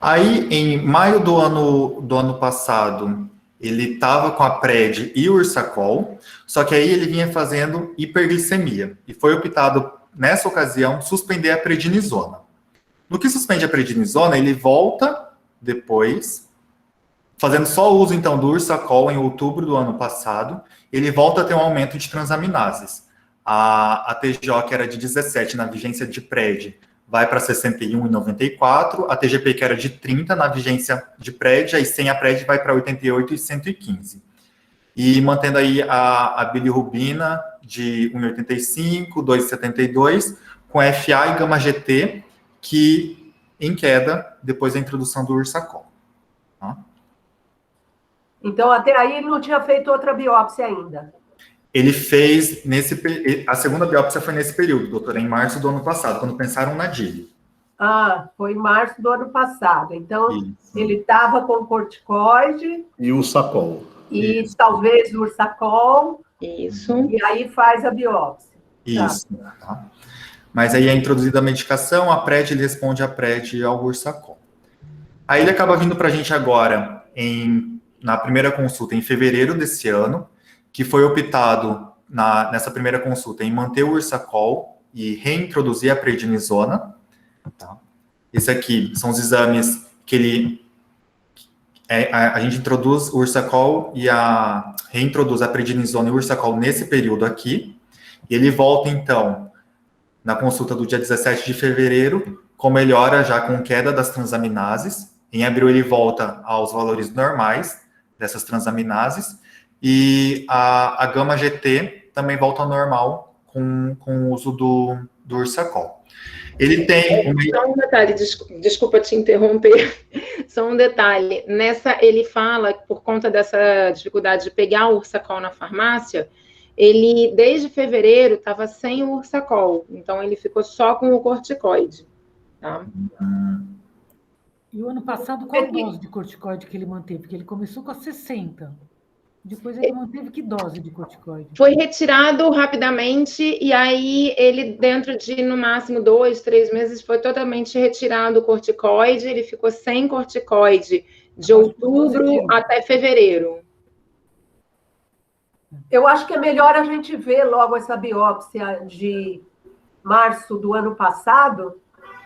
Aí, em maio do ano passado, ele estava com a PRED e o Ursacol, só que aí ele vinha fazendo hiperglicemia. E foi optado, nessa ocasião, suspender a prednisona. No que suspende a prednisona, ele volta depois, fazendo só uso, então, do Ursacol em outubro do ano passado, ele volta a ter um aumento de transaminases. A TGO, que era de 17 na vigência de PRED, vai para 61,94, a TGP, que era de 30 na vigência de PRED, aí sem a PRED vai para 88 e 115. E mantendo aí a bilirrubina de 1,85, 2,72, com FA e gama-GT, que em queda depois da introdução do Ursacol. Tá? Então, até aí ele não tinha feito outra biópsia ainda. Ele fez, a segunda biópsia foi nesse período, doutora, em março do ano passado, quando pensaram na DILI. Foi em março do ano passado. Então, ele estava com corticoide. E o Ursacol. E talvez o Ursacol. Isso. E aí faz a biópsia. Isso. Tá. Mas aí é introduzida a medicação, a PRED, ele responde a PRED e ao Ursacol. Aí ele acaba vindo para a gente agora, na primeira consulta, em fevereiro desse ano, que foi optado nessa primeira consulta em manter o Ursacol e reintroduzir a prednisona. Tá? Esse aqui são os exames que a gente introduz o Ursacol e reintroduz a prednisona e o Ursacol nesse período aqui. E ele volta, então, na consulta do dia 17 de fevereiro, com melhora já com queda das transaminases. Em abril ele volta aos valores normais dessas transaminases. E a gama-GT também volta ao normal com o uso do Ursacol. Ele tem... Só um detalhe, desculpa te interromper, só um detalhe. Ele fala que por conta dessa dificuldade de pegar o Ursacol na farmácia, ele, desde fevereiro, estava sem o Ursacol, então ele ficou só com o corticoide. Tá? E o ano passado, qual dose de corticoide que ele manteve? Porque ele começou com a 60. Depois ele manteve que dose de corticoide? Foi retirado rapidamente e aí ele, dentro de, no máximo, 2, 3 meses, foi totalmente retirado o corticoide. Ele ficou sem corticoide de outubro até fevereiro. Eu acho que é melhor a gente ver logo essa biópsia de março do ano passado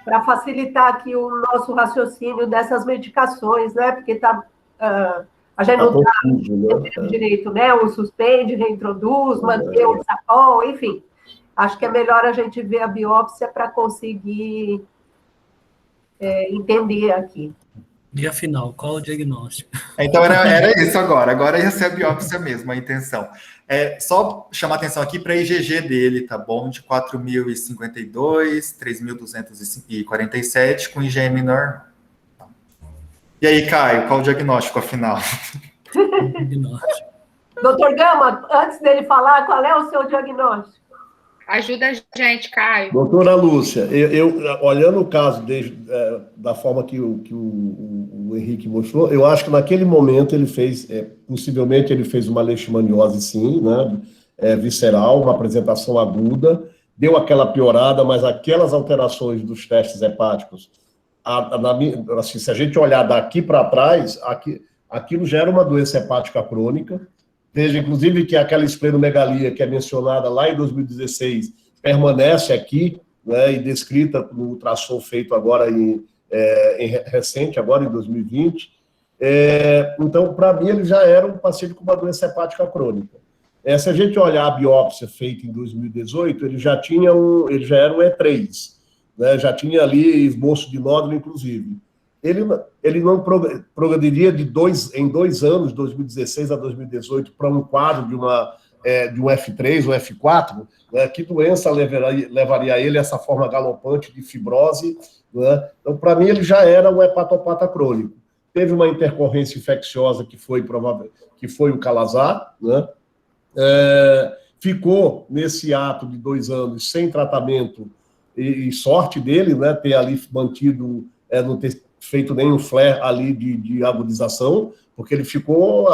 para facilitar aqui o nosso raciocínio dessas medicações, né? Porque está... a gente não está direito, né? O suspende, reintroduz, manter o Ursacol, enfim. Acho que é melhor a gente ver a biópsia para conseguir entender aqui. E afinal, qual o diagnóstico? Então era isso agora. Agora ia ser a biópsia mesmo, a intenção. Só chamar atenção aqui para a IgG dele, tá bom? De 4.052, 3.247, com IgM menor. E aí, Caio, qual o diagnóstico, afinal? Doutor Gama, antes dele falar, qual é o seu diagnóstico? Ajuda a gente, Caio. Doutora Lúcia, eu olhando o caso da forma que o Henrique mostrou, eu acho que naquele momento ele fez, possivelmente ele fez uma leishmaniose, sim, né, visceral, uma apresentação aguda, deu aquela piorada, mas aquelas alterações dos testes hepáticos, assim, se a gente olhar daqui para trás, aquilo já era uma doença hepática crônica. Veja, inclusive, que aquela esplenomegalia que é mencionada lá em 2016 permanece aqui, né, e descrita no ultrassom feito agora recente, agora em 2020. Então, para mim, ele já era um paciente com uma doença hepática crônica. Se a gente olhar a biópsia feita em 2018, ele já era um E3, né, já tinha ali esboço de nódulo, inclusive. Ele não progrediria em 2 anos, 2016 a 2018, para um quadro de um F3 ou F4, né? Que doença levaria ele a essa forma galopante de fibrose, né? Então, para mim, ele já era um hepatopata crônico. Teve uma intercorrência infecciosa que foi o calazar, né? Ficou nesse ato de 2 anos sem tratamento, e sorte dele, né, ter ali mantido, não ter feito nenhum flare ali de agudização, porque ele ficou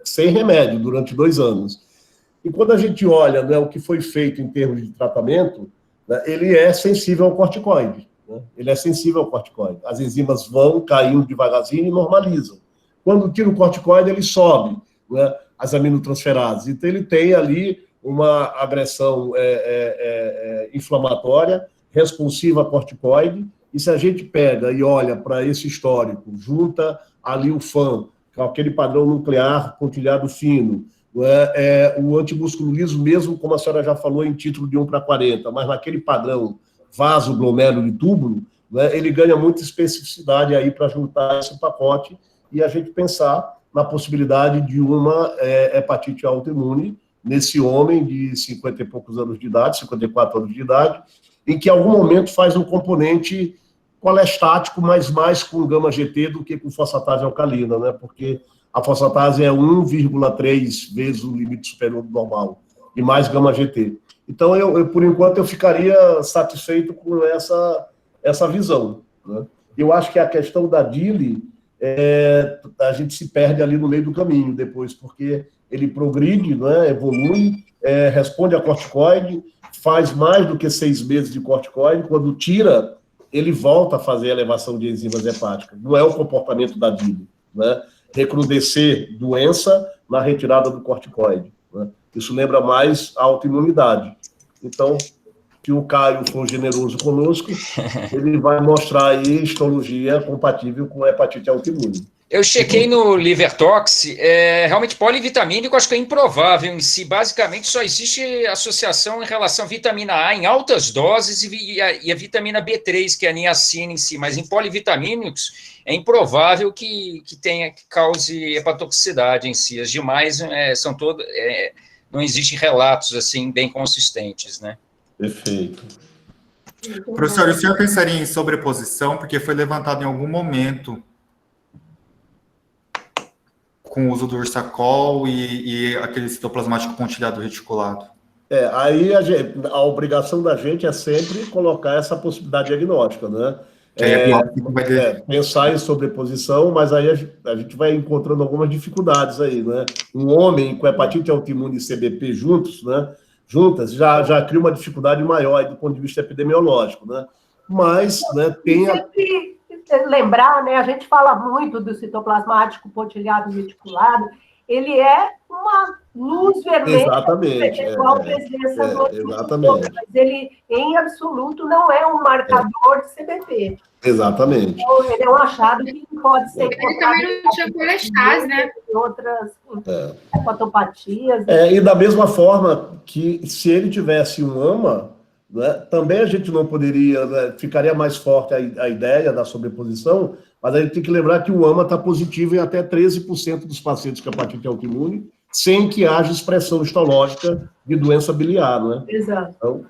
sem remédio durante 2 anos. E quando a gente olha, né, o que foi feito em termos de tratamento, né, ele é sensível ao corticoide. Né? Ele é sensível ao corticoide. As enzimas vão caindo devagarzinho e normalizam. Quando tira o corticoide, ele sobe, né, as aminotransferases. Então, ele tem ali uma agressão inflamatória, responsiva a corticoide. E se a gente pega e olha para esse histórico, junta ali o FAM, com aquele padrão nuclear pontilhado fino, o antimusculinismo, mesmo como a senhora já falou em título de 1/40, mas naquele padrão vaso, glomérulo e túbulo, né, ele ganha muita especificidade aí para juntar esse pacote e a gente pensar na possibilidade de uma hepatite autoimune nesse homem de 50 e poucos anos de idade, 54 anos de idade, em que em algum momento faz um componente colestático, mas mais com gama-GT do que com fosfatase alcalina, né? Porque a fosfatase é 1,3 vezes o limite superior do normal, e mais gama-GT. Então, por enquanto, eu ficaria satisfeito com essa visão, né? Eu acho que a questão da DILI, a gente se perde ali no meio do caminho depois, porque ele progride, né, evolui, responde a corticoide, faz mais do que 6 meses de corticoide, quando tira, ele volta a fazer a elevação de enzimas hepáticas. Não é o comportamento da DILI, né? Recrudescer doença na retirada do corticoide, né? Isso lembra mais a autoimunidade. Então, se o Caio for generoso conosco, ele vai mostrar aí histologia compatível com hepatite autoimune. Eu chequei no LiverTox, realmente polivitamínico acho que é improvável em si, basicamente só existe associação em relação à vitamina A em altas doses e a vitamina B3, que é a niacina em si, mas em polivitamínicos é improvável que cause hepatotoxicidade em si, as demais são todas, não existem relatos assim bem consistentes, né? Perfeito. Professor, o senhor pensaria em sobreposição, porque foi levantado em algum momento com o uso do Ursacol e aquele citoplasmático pontilhado reticulado. Aí a obrigação da gente é sempre colocar essa possibilidade diagnóstica, né? Pensar em sobreposição, mas aí a gente vai encontrando algumas dificuldades aí, né? Um homem com hepatite autoimune e CBP juntas, já cria uma dificuldade maior aí do ponto de vista epidemiológico, né? Mas, né, tem lembrar, né, a gente fala muito do citoplasmático pontilhado reticulado, ele é uma luz vermelha, exatamente, igual presença do exatamente. Mas ele, em absoluto, não é um marcador de CBP. Exatamente. Então, ele é um achado que pode ser... Ele também não tinha colestase, né? Outras hepatopatias. E da mesma forma que, se ele tivesse um AMA, né, também a gente não poderia, né, ficaria mais forte a ideia da sobreposição, Mas a gente tem que lembrar que o AMA está positivo em até 13% dos pacientes com hepatite autoimune, sem que haja expressão histológica de doença biliar, né? Exato. Então,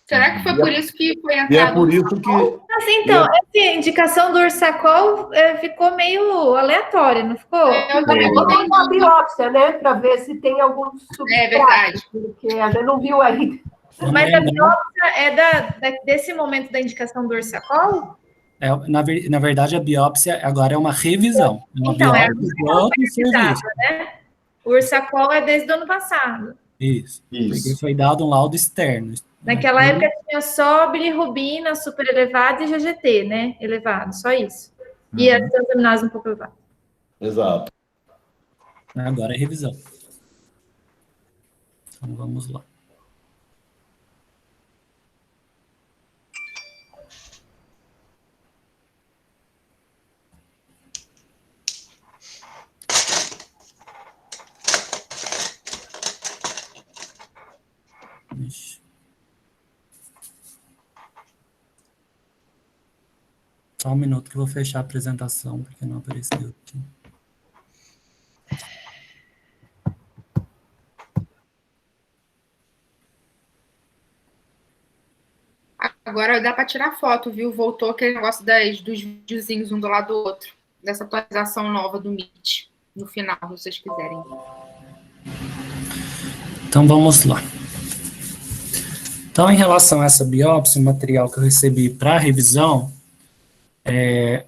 Será que foi por isso que foi e é entrado? por isso que... Mas então, essa indicação do Ursacol ficou meio aleatória, não ficou? Eu também Vou entendi. uma biópsia, né? Para ver se tem algum substrato. É verdade. Porque a gente não viu ainda. Mas a biópsia é desse momento da indicação do Ursacol? Na verdade, a biópsia agora é uma revisão. Uma Então, biópsia de outro serviço. né? O Ursacol é desde o ano passado. Isso. Porque foi dado um laudo externo. Naquela época tinha só bilirrubina super elevada e GGT, né? Elevado, só isso. E as transaminases um pouco elevadas. Exato. Agora é revisão. Então, vamos lá. Só um minuto que eu vou fechar a apresentação, porque não apareceu aqui. Agora dá para tirar foto, viu? Voltou aquele negócio dos videozinhos um do lado do outro, dessa atualização nova do Meet, no final, se vocês quiserem. Então, vamos lá. Então, em relação a essa biópsia, o material que eu recebi para revisão,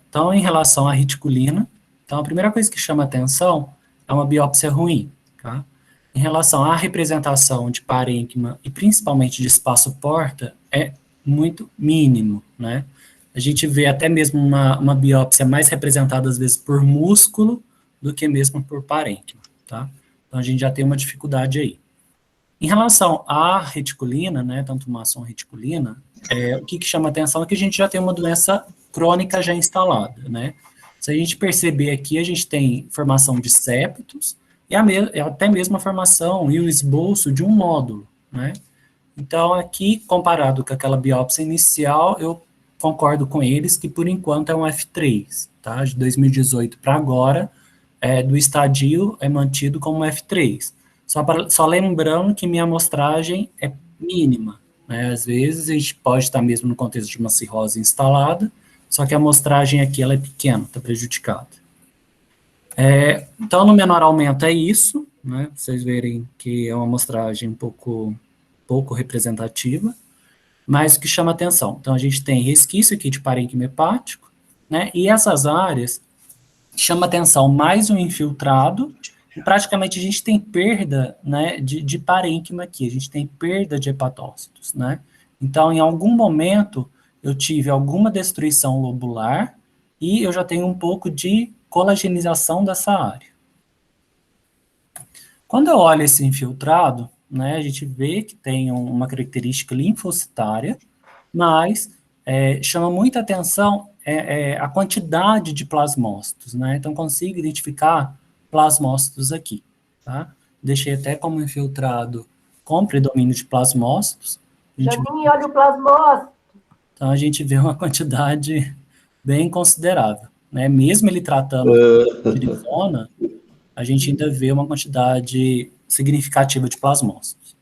então, em relação à reticulina, então, a primeira coisa que chama atenção é uma biópsia ruim, tá? Em relação à representação de parênquima e principalmente de espaço porta, é muito mínimo, né? A gente vê até mesmo uma biópsia mais representada, às vezes, por músculo do que mesmo por parênquima, tá? Então, a gente já tem uma dificuldade aí. Em relação à reticulina, né, tanto maçom reticulina, o que chama atenção é que a gente já tem uma doença crônica já instalada, né? Se a gente perceber aqui, a gente tem formação de septos e até mesmo a formação e o esboço de um nódulo, né? Então, aqui, comparado com aquela biópsia inicial, eu concordo com eles que, por enquanto, é um F3, tá? De 2018 para agora, do estadio é mantido como F3. Só lembrando que minha amostragem é mínima, né? Às vezes a gente pode estar mesmo no contexto de uma cirrose instalada, só que a amostragem aqui ela é pequena, está prejudicada. Então, no menor aumento é isso, né? Vocês verem que é uma amostragem um pouco representativa, mas o que chama atenção. Então, a gente tem resquício aqui de parênquima hepático, né? E essas áreas chama atenção mais um infiltrado. Praticamente a gente tem perda, né, de parênquima aqui, a gente tem perda de hepatócitos, né? Então, em algum momento, eu tive alguma destruição lobular e eu já tenho um pouco de colagenização dessa área. Quando eu olho esse infiltrado, né, a gente vê que tem uma característica linfocitária, mas chama muita atenção a quantidade de plasmócitos, né? Então, consigo identificar plasmócitos aqui, tá? Deixei até como infiltrado com predomínio de plasmócitos. Janine, olha o plasmócito. Então, a gente vê uma quantidade bem considerável, né? Mesmo ele tratando de lipona, a gente ainda vê uma quantidade significativa de plasmócitos.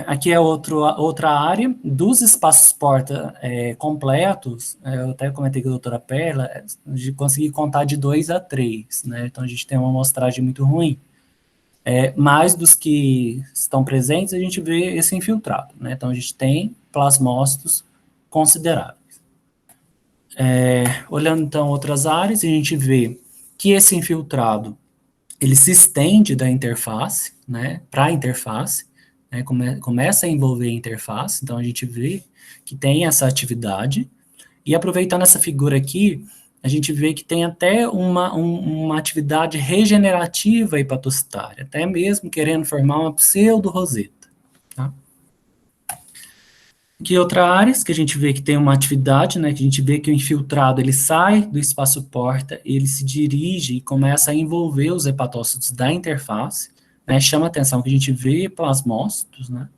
Aqui é outra área dos espaços porta completos, eu até comentei com a doutora Perla, de conseguir contar de 2 a 3, né? Então a gente tem uma amostragem muito ruim. Mais dos que estão presentes, a gente vê esse infiltrado, né? Então a gente tem plasmócitos consideráveis. Olhando então outras áreas, a gente vê que esse infiltrado, ele se estende da interface, né, para a interface, começa a envolver a interface, então a gente vê que tem essa atividade, e aproveitando essa figura aqui, a gente vê que tem até uma atividade regenerativa hepatocitária, até mesmo querendo formar uma pseudo-roseta. Tá? Aqui outra área que a gente vê que tem uma atividade, né, que a gente vê que o infiltrado ele sai do espaço porta, ele se dirige e começa a envolver os hepatócitos da interface, né, chama atenção que a gente vê plasmócitos, né?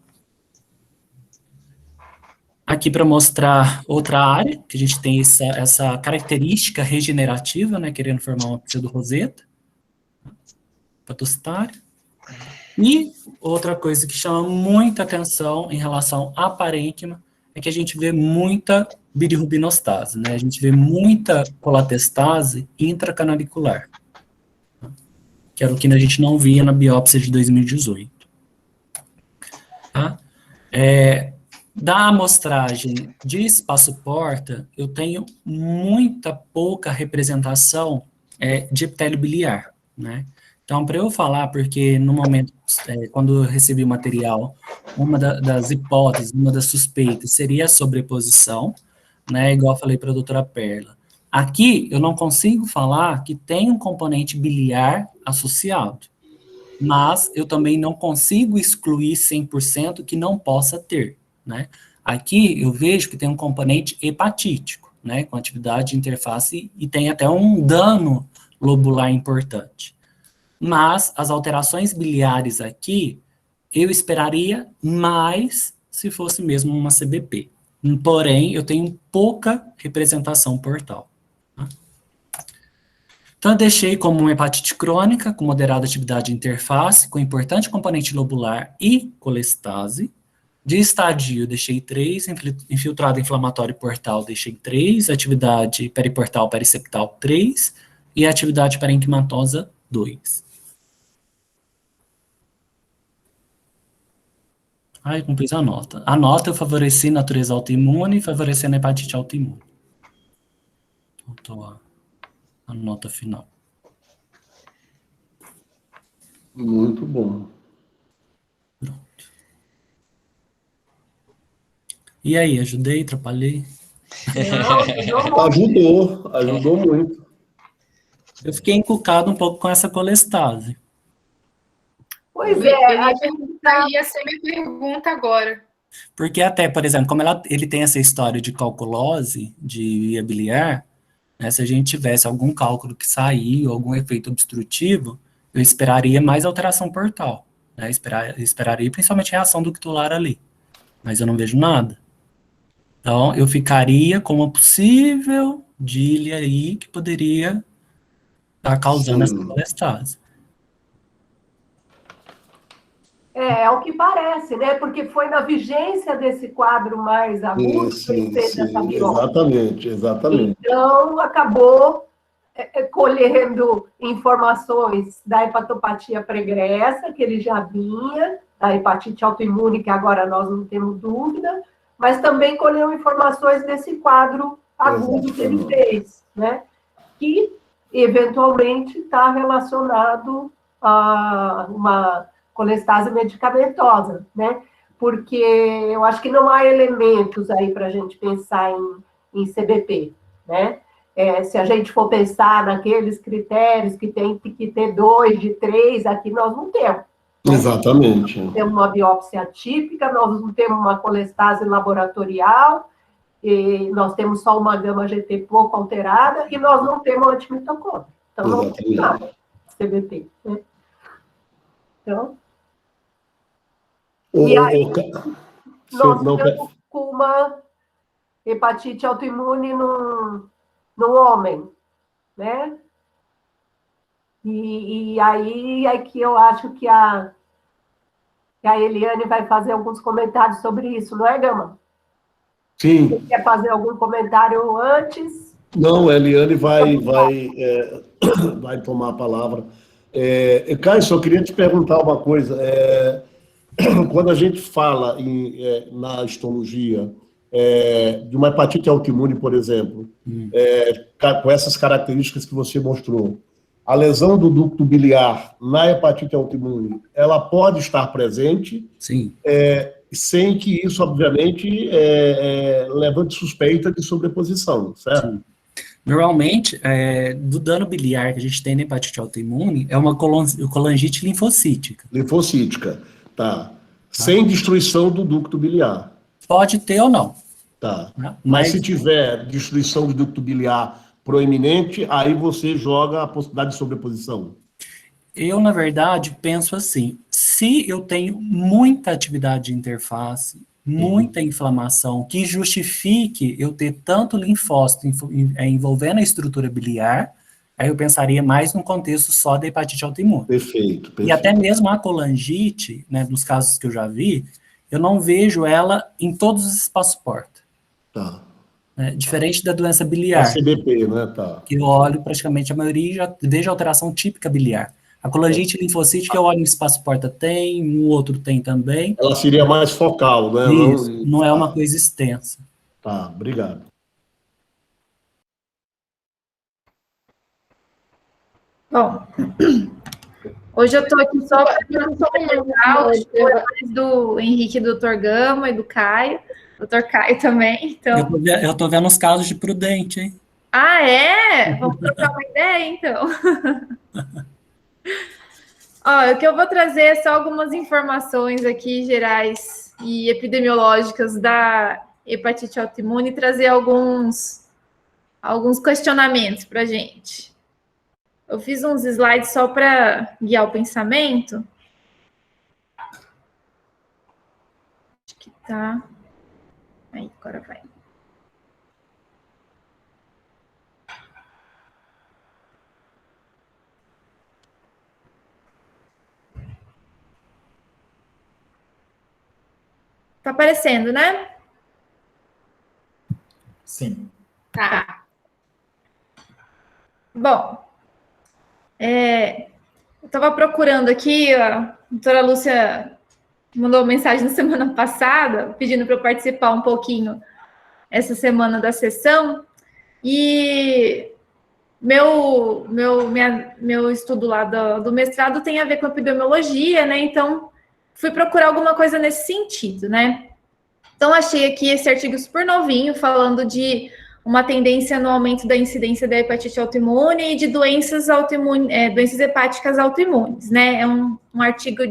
Aqui para mostrar outra área, que a gente tem essa característica regenerativa, né, querendo formar uma pseudoroseta, patostária. E outra coisa que chama muita atenção em relação à parênquima é que a gente vê muita bilirubinostase, né? A gente vê muita colatestase intracanalicular, que era o que a gente não via na biópsia de 2018. Tá? Da amostragem de espaço-porta, eu tenho muita pouca representação de epitélio biliar, né? Então, para eu falar, porque no momento, quando eu recebi o material, uma das hipóteses, uma das suspeitas seria a sobreposição, né, igual eu falei para a doutora Perla. Aqui, eu não consigo falar que tem um componente biliar associado, mas eu também não consigo excluir 100% que não possa ter, né. Aqui, eu vejo que tem um componente hepatítico, né, com atividade de interface e tem até um dano lobular importante. Mas as alterações biliares aqui, eu esperaria mais se fosse mesmo uma CBP. Porém, eu tenho pouca representação portal. Tá? Então, eu deixei como uma hepatite crônica, com moderada atividade de interface, com importante componente lobular e colestase. De estadio, eu deixei 3, infiltrado inflamatório portal, deixei 3, atividade periportal, periseptal, 3, e atividade parenquimatosa, 2. Ai, cumpri a nota. A nota eu favoreci natureza autoimune, favorecendo a hepatite autoimune. Então, a nota final. Muito bom. Pronto. E aí, ajudei, atrapalhei? Ajudou muito. Eu fiquei encucado um pouco com essa colestase. Pois é, ia ser minha pergunta agora. Porque até, por exemplo, como ele tem essa história de calculose, de via biliar, né, se a gente tivesse algum cálculo que saiu, algum efeito obstrutivo, eu esperaria mais alteração portal, né, esperaria principalmente reação ductular ali, mas eu não vejo nada. Então, eu ficaria com uma possível DILI aí que poderia estar causando essa colestase. É o que parece, né? Porque foi na vigência desse quadro mais agudo que ele fez essa biópsia. Exatamente. Então, acabou colhendo informações da hepatopatia pregressa, que ele já vinha, da hepatite autoimune, que agora nós não temos dúvida, mas também colheu informações desse quadro agudo que ele fez, né? Que, eventualmente, está relacionado a uma colestase medicamentosa, né? Porque eu acho que não há elementos aí para a gente pensar em CBP, né? Se a gente for pensar naqueles critérios que tem que ter 2 de 3, aqui nós não temos. Exatamente. Nós temos uma biópsia atípica, nós não temos uma colestase laboratorial, e nós temos só uma gama-GT pouco alterada, e nós não temos antimitocôndria. Então, não tem nada CBP, né? Então... E aí, nós estamos com uma hepatite autoimune no homem, né? E aí é que eu acho que a Eliane vai fazer alguns comentários sobre isso, não é, Gama? Sim. Você quer fazer algum comentário antes? Não, a Eliane vai tomar a palavra. Caio, só queria te perguntar uma coisa. Quando a gente fala na histologia de uma hepatite autoimune, por exemplo, com essas características que você mostrou, a lesão do ducto biliar na hepatite autoimune, ela pode estar presente, sim, sem que isso, obviamente, levante suspeita de sobreposição, certo? Sim. Normalmente, do dano biliar que a gente tem na hepatite autoimune é uma colangite linfocítica. Linfocítica. Tá. Sem destruição do ducto biliar. Pode ter ou não. Tá. Mas se tiver destruição do ducto biliar proeminente, aí você joga a possibilidade de sobreposição. Eu, na verdade, penso assim, se eu tenho muita atividade de interface, muita inflamação, que justifique eu ter tanto linfócito envolvendo a estrutura biliar, aí eu pensaria mais no contexto só da hepatite autoimune. Perfeito. E até mesmo a colangite, né, nos casos que eu já vi, eu não vejo ela em todos os espaços porta. Tá. Diferente da doença biliar. A CBP, né? Tá. Que eu olho praticamente a maioria e já vejo alteração típica biliar. A colangite linfocítica eu olho no espaço porta tem, um outro tem também. Ela seria mais focal, né? Isso, não é uma coisa extensa. Tá, obrigado. Bom, hoje eu estou aqui só para os colegas do Henrique, do Dr. Gama e do Caio. Dr. Caio também, então... Eu tô vendo os casos de Prudente, hein? Ah, é? Vamos trocar uma ideia, então. Ó, o que eu vou trazer é só algumas informações aqui gerais e epidemiológicas da hepatite autoimune e trazer alguns questionamentos para a gente. Eu fiz uns slides só para guiar o pensamento. Acho que tá... Aí, agora vai. Tá aparecendo, né? Sim. Tá. Bom, eu estava procurando aqui, a doutora Lúcia mandou uma mensagem na semana passada, pedindo para eu participar um pouquinho essa semana da sessão, e meu estudo lá do mestrado tem a ver com epidemiologia, né? Então, fui procurar alguma coisa nesse sentido, né? Então, achei aqui esse artigo super novinho, falando de uma tendência no aumento da incidência da hepatite autoimune e de doenças hepáticas autoimunes, né? É um artigo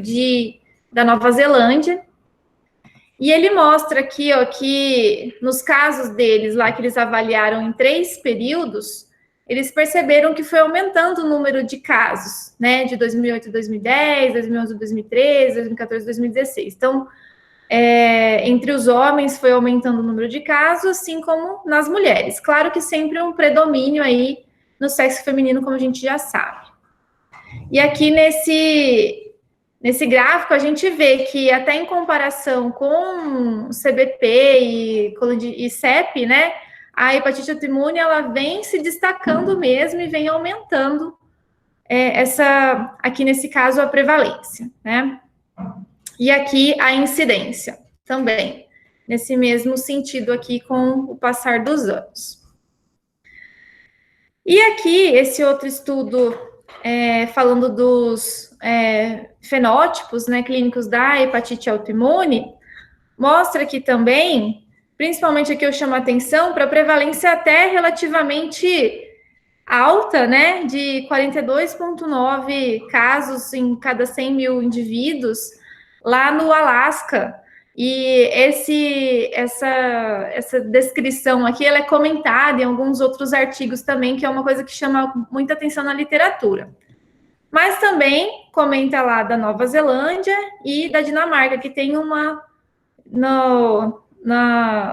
da Nova Zelândia. E ele mostra aqui, ó, que nos casos deles, lá que eles avaliaram em 3 períodos, eles perceberam que foi aumentando o número de casos, né? De 2008 a 2010, 2011 a 2013, 2014 a 2016. Então, entre os homens foi aumentando o número de casos, assim como nas mulheres. Claro que sempre um predomínio aí no sexo feminino, como a gente já sabe. E aqui nesse gráfico a gente vê que até em comparação com CBP e CEP, né, a hepatite autoimune ela vem se destacando mesmo e vem aumentando aqui nesse caso a prevalência, né? E aqui a incidência também, nesse mesmo sentido aqui com o passar dos anos. E aqui, esse outro estudo falando dos fenótipos, né, clínicos da hepatite autoimune, mostra aqui também, principalmente aqui eu chamo a atenção para a prevalência até relativamente alta, né, de 42,9 casos em cada 100 mil indivíduos, lá no Alasca, e essa descrição aqui, ela é comentada em alguns outros artigos também, que é uma coisa que chama muita atenção na literatura. Mas também comenta lá da Nova Zelândia e da Dinamarca, que tem uma,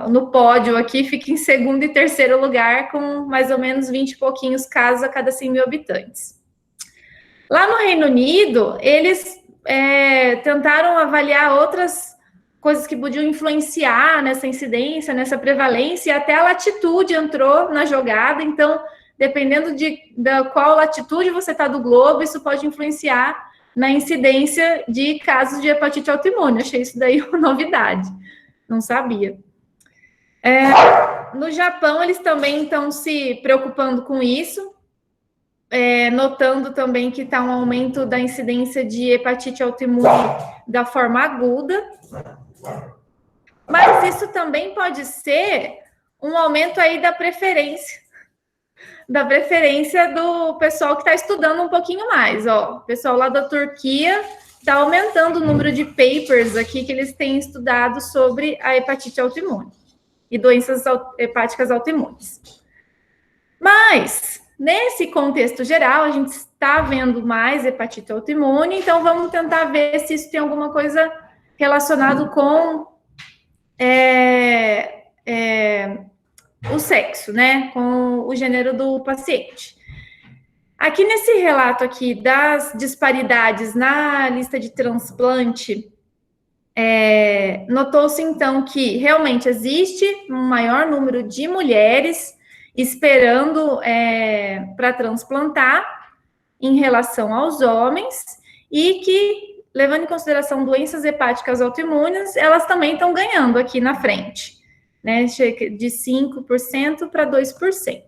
no pódio aqui, fica em segundo e terceiro lugar, com mais ou menos 20 e pouquinhos casos a cada 100 mil habitantes. Lá no Reino Unido, eles tentaram avaliar outras coisas que podiam influenciar nessa incidência, nessa prevalência, e até a latitude entrou na jogada. Então, dependendo da qual latitude você está do globo, isso pode influenciar na incidência de casos de hepatite autoimune. Achei isso daí uma novidade, não sabia. No Japão, eles também estão se preocupando com isso, notando também que está um aumento da incidência de hepatite autoimune da forma aguda, mas isso também pode ser um aumento aí da preferência do pessoal que está estudando um pouquinho mais, ó. O pessoal lá da Turquia está aumentando o número de papers aqui que eles têm estudado sobre a hepatite autoimune e doenças hepáticas autoimunes. Mas, nesse contexto geral, a gente está vendo mais hepatite autoimune, então vamos tentar ver se isso tem alguma coisa relacionada com o sexo, né, com o gênero do paciente. Aqui nesse relato aqui das disparidades na lista de transplante, notou-se então que realmente existe um maior número de mulheres esperando para transplantar em relação aos homens, e que, levando em consideração doenças hepáticas autoimunes, elas também estão ganhando aqui na frente, né, de 5% para 2%.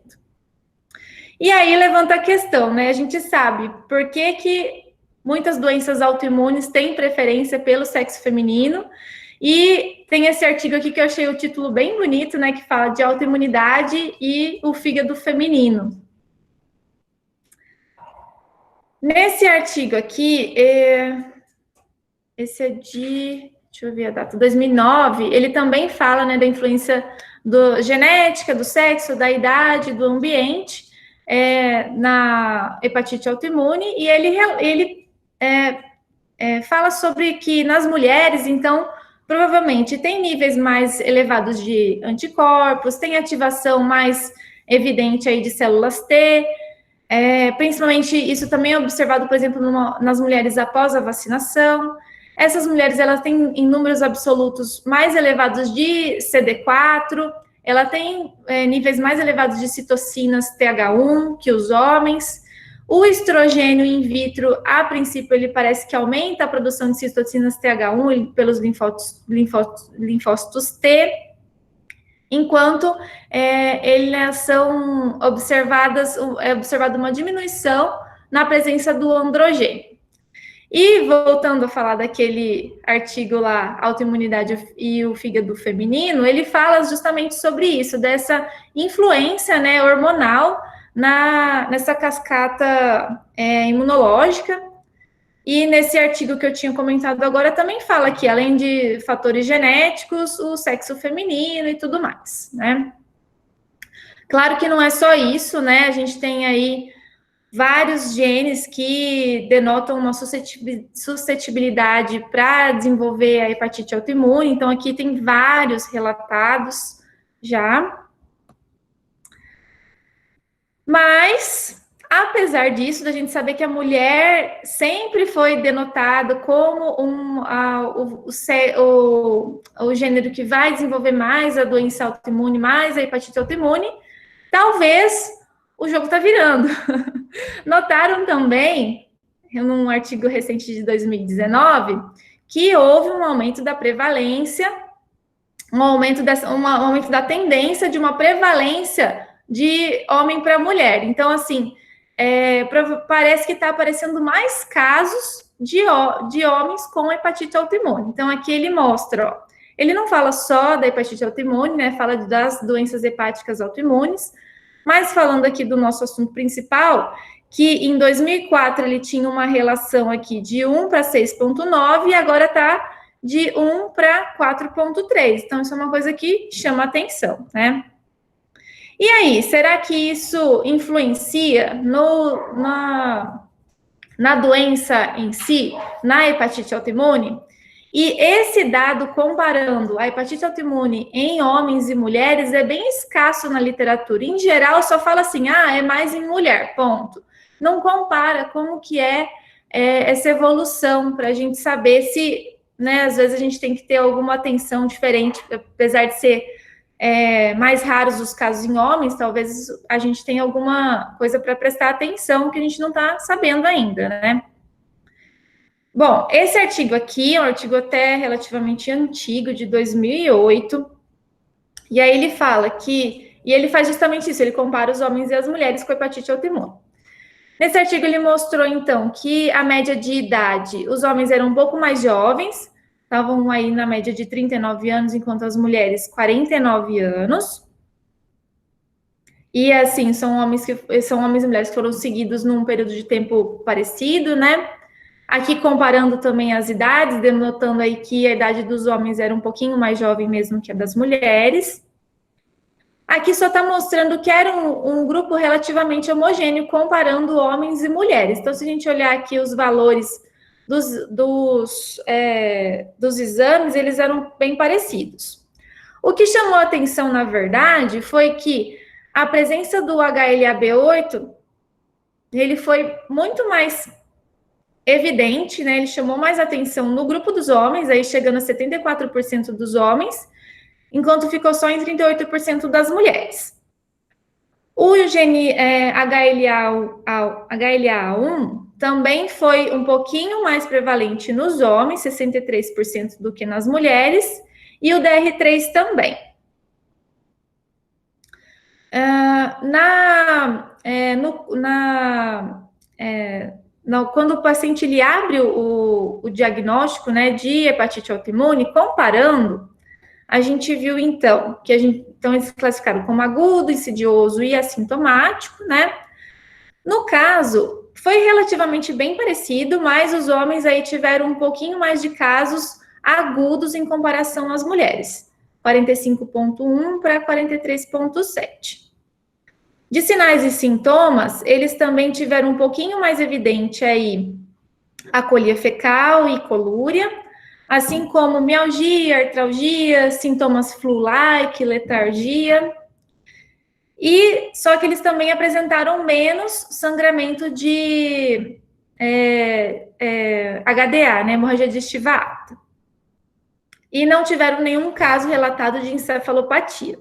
E aí levanta a questão, né, a gente sabe por que muitas doenças autoimunes têm preferência pelo sexo feminino, e tem esse artigo aqui que eu achei o título bem bonito, né, que fala de autoimunidade e o fígado feminino. Nesse artigo aqui, esse é de, deixa eu ver a data, 2009, ele também fala, né, da influência genética, do sexo, da idade, do ambiente, na hepatite autoimune, e ele fala sobre que nas mulheres, então, provavelmente tem níveis mais elevados de anticorpos, tem ativação mais evidente aí de células T, principalmente isso também é observado, por exemplo, nas mulheres após a vacinação. Essas mulheres, elas têm em números absolutos mais elevados de CD4, ela tem níveis mais elevados de citocinas TH1 que os homens. O estrogênio in vitro, a princípio, ele parece que aumenta a produção de citocinas TH1 pelos linfócitos T, enquanto eles são observada uma diminuição na presença do androgênio. E voltando a falar daquele artigo lá, Autoimunidade e o Fígado Feminino, ele fala justamente sobre isso, dessa influência, né, hormonal nessa cascata imunológica. E nesse artigo que eu tinha comentado agora também fala que, além de fatores genéticos, o sexo feminino e tudo mais, né? Claro que não é só isso, né? A gente tem aí vários genes que denotam uma suscetibilidade para desenvolver a hepatite autoimune. Então, aqui tem vários relatados já. Mas, apesar disso, da gente saber que a mulher sempre foi denotada como o gênero que vai desenvolver mais a doença autoimune, mais a hepatite autoimune, talvez o jogo está virando. Notaram também, num artigo recente de 2019, que houve um aumento da prevalência, um aumento da tendência de uma prevalência de homem para mulher. Então, assim, parece que está aparecendo mais casos de homens com hepatite autoimune. Então, aqui ele mostra, ó, ele não fala só da hepatite autoimune, né, fala das doenças hepáticas autoimunes, mas falando aqui do nosso assunto principal, que em 2004 ele tinha uma relação aqui de 1 para 6,9 e agora está de 1 para 4,3. Então, isso é uma coisa que chama atenção, né? E aí, será que isso influencia na doença em si, na hepatite autoimune? E esse dado comparando a hepatite autoimune em homens e mulheres é bem escasso na literatura. Em geral, só fala assim, é mais em mulher, ponto. Não compara como que é essa evolução, para a gente saber se, né, às vezes a gente tem que ter alguma atenção diferente, apesar de ser mais raros os casos em homens, talvez a gente tenha alguma coisa para prestar atenção que a gente não está sabendo ainda, né? Bom, esse artigo aqui é um artigo até relativamente antigo, de 2008, e aí ele fala que, e ele faz justamente isso, ele compara os homens e as mulheres com hepatite autoimune. Nesse artigo ele mostrou, então, que a média de idade, os homens eram um pouco mais jovens, estavam aí na média de 39 anos, enquanto as mulheres 49 anos. E assim, são homens e mulheres que foram seguidos num período de tempo parecido, né? Aqui comparando também as idades, denotando aí que a idade dos homens era um pouquinho mais jovem mesmo que a das mulheres. Aqui só está mostrando que era um grupo relativamente homogêneo, comparando homens e mulheres. Então, se a gente olhar aqui os valores dos exames, eles eram bem parecidos. O que chamou a atenção, na verdade, foi que a presença do HLA-B8, ele foi muito mais evidente, né? Ele chamou mais atenção no grupo dos homens, aí chegando a 74% dos homens, enquanto ficou só em 38% das mulheres. O gene HLA1 também foi um pouquinho mais prevalente nos homens, 63% do que nas mulheres, e o DR3 também. Quando o paciente ele abre o diagnóstico, né, de hepatite autoimune, comparando, a gente viu, então, que então eles classificaram como agudo, insidioso e assintomático, né? No caso, foi relativamente bem parecido, mas os homens aí tiveram um pouquinho mais de casos agudos em comparação às mulheres, 45,1 para 43,7. De sinais e sintomas, eles também tiveram um pouquinho mais evidente aí acolia fecal e colúria, assim como mialgia, artralgia, sintomas flu-like, letargia. E só que eles também apresentaram menos sangramento de HDA, né, hemorragia digestiva aorta. E não tiveram nenhum caso relatado de encefalopatia.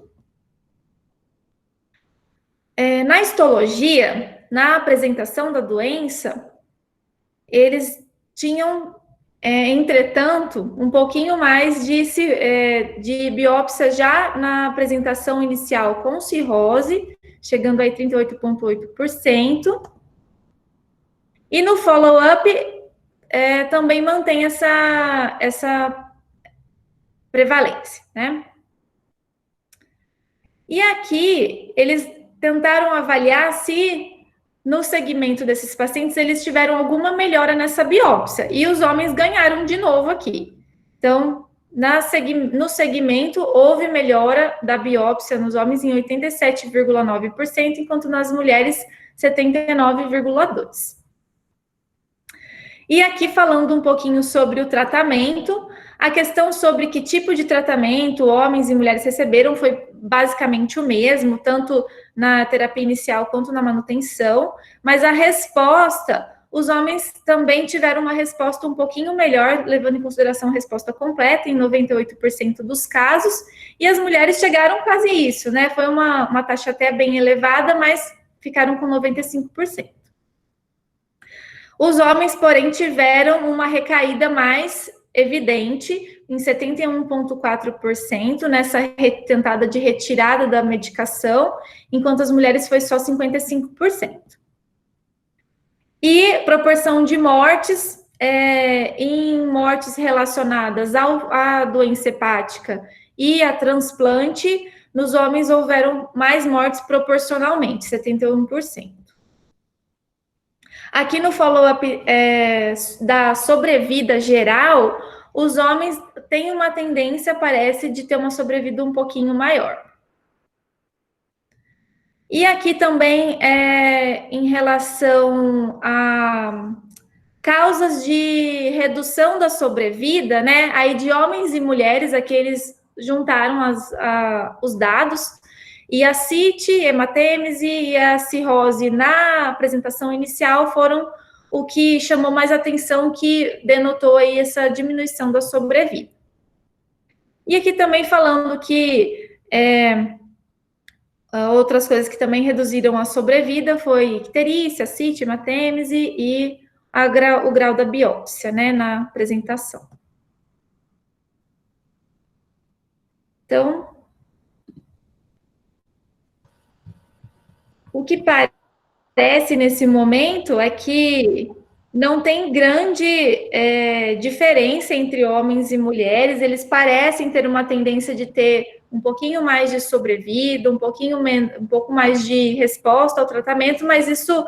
Na histologia, na apresentação da doença, eles tinham, entretanto, um pouquinho mais de biópsia já na apresentação inicial com cirrose, chegando aí 38,8%. E no follow-up, também mantém essa prevalência, né? E aqui, eles tentaram avaliar se, no segmento desses pacientes, eles tiveram alguma melhora nessa biópsia. E os homens ganharam de novo aqui. Então, no segmento, houve melhora da biópsia nos homens em 87,9%, enquanto nas mulheres, 79,2%. E aqui, falando um pouquinho sobre o tratamento, a questão sobre que tipo de tratamento homens e mulheres receberam foi basicamente o mesmo, tanto na terapia inicial quanto na manutenção, mas a resposta, os homens também tiveram uma resposta um pouquinho melhor, levando em consideração a resposta completa, em 98% dos casos, e as mulheres chegaram quase isso, né? Foi uma taxa até bem elevada, mas ficaram com 95%. Os homens, porém, tiveram uma recaída mais evidente, em 71,4%, nessa tentada de retirada da medicação, enquanto as mulheres foi só 55%. E proporção de mortes, em mortes relacionadas à doença hepática e a transplante, nos homens houveram mais mortes proporcionalmente, 71%. Aqui no follow-up da sobrevida geral, os homens têm uma tendência, parece, de ter uma sobrevida um pouquinho maior. E aqui também, em relação a causas de redução da sobrevida, né? Aí de homens e mulheres, aqui eles juntaram os dados, e a CIT, hematêmese e a cirrose na apresentação inicial foram o que chamou mais atenção, que denotou aí essa diminuição da sobrevida. E aqui também falando que outras coisas que também reduziram a sobrevida foi icterícia, CIT, hematêmese e o grau da biópsia, né, na apresentação. Então, o que parece nesse momento é que não tem grande diferença entre homens e mulheres, eles parecem ter uma tendência de ter um pouquinho mais de sobrevida, um pouco mais de resposta ao tratamento, mas isso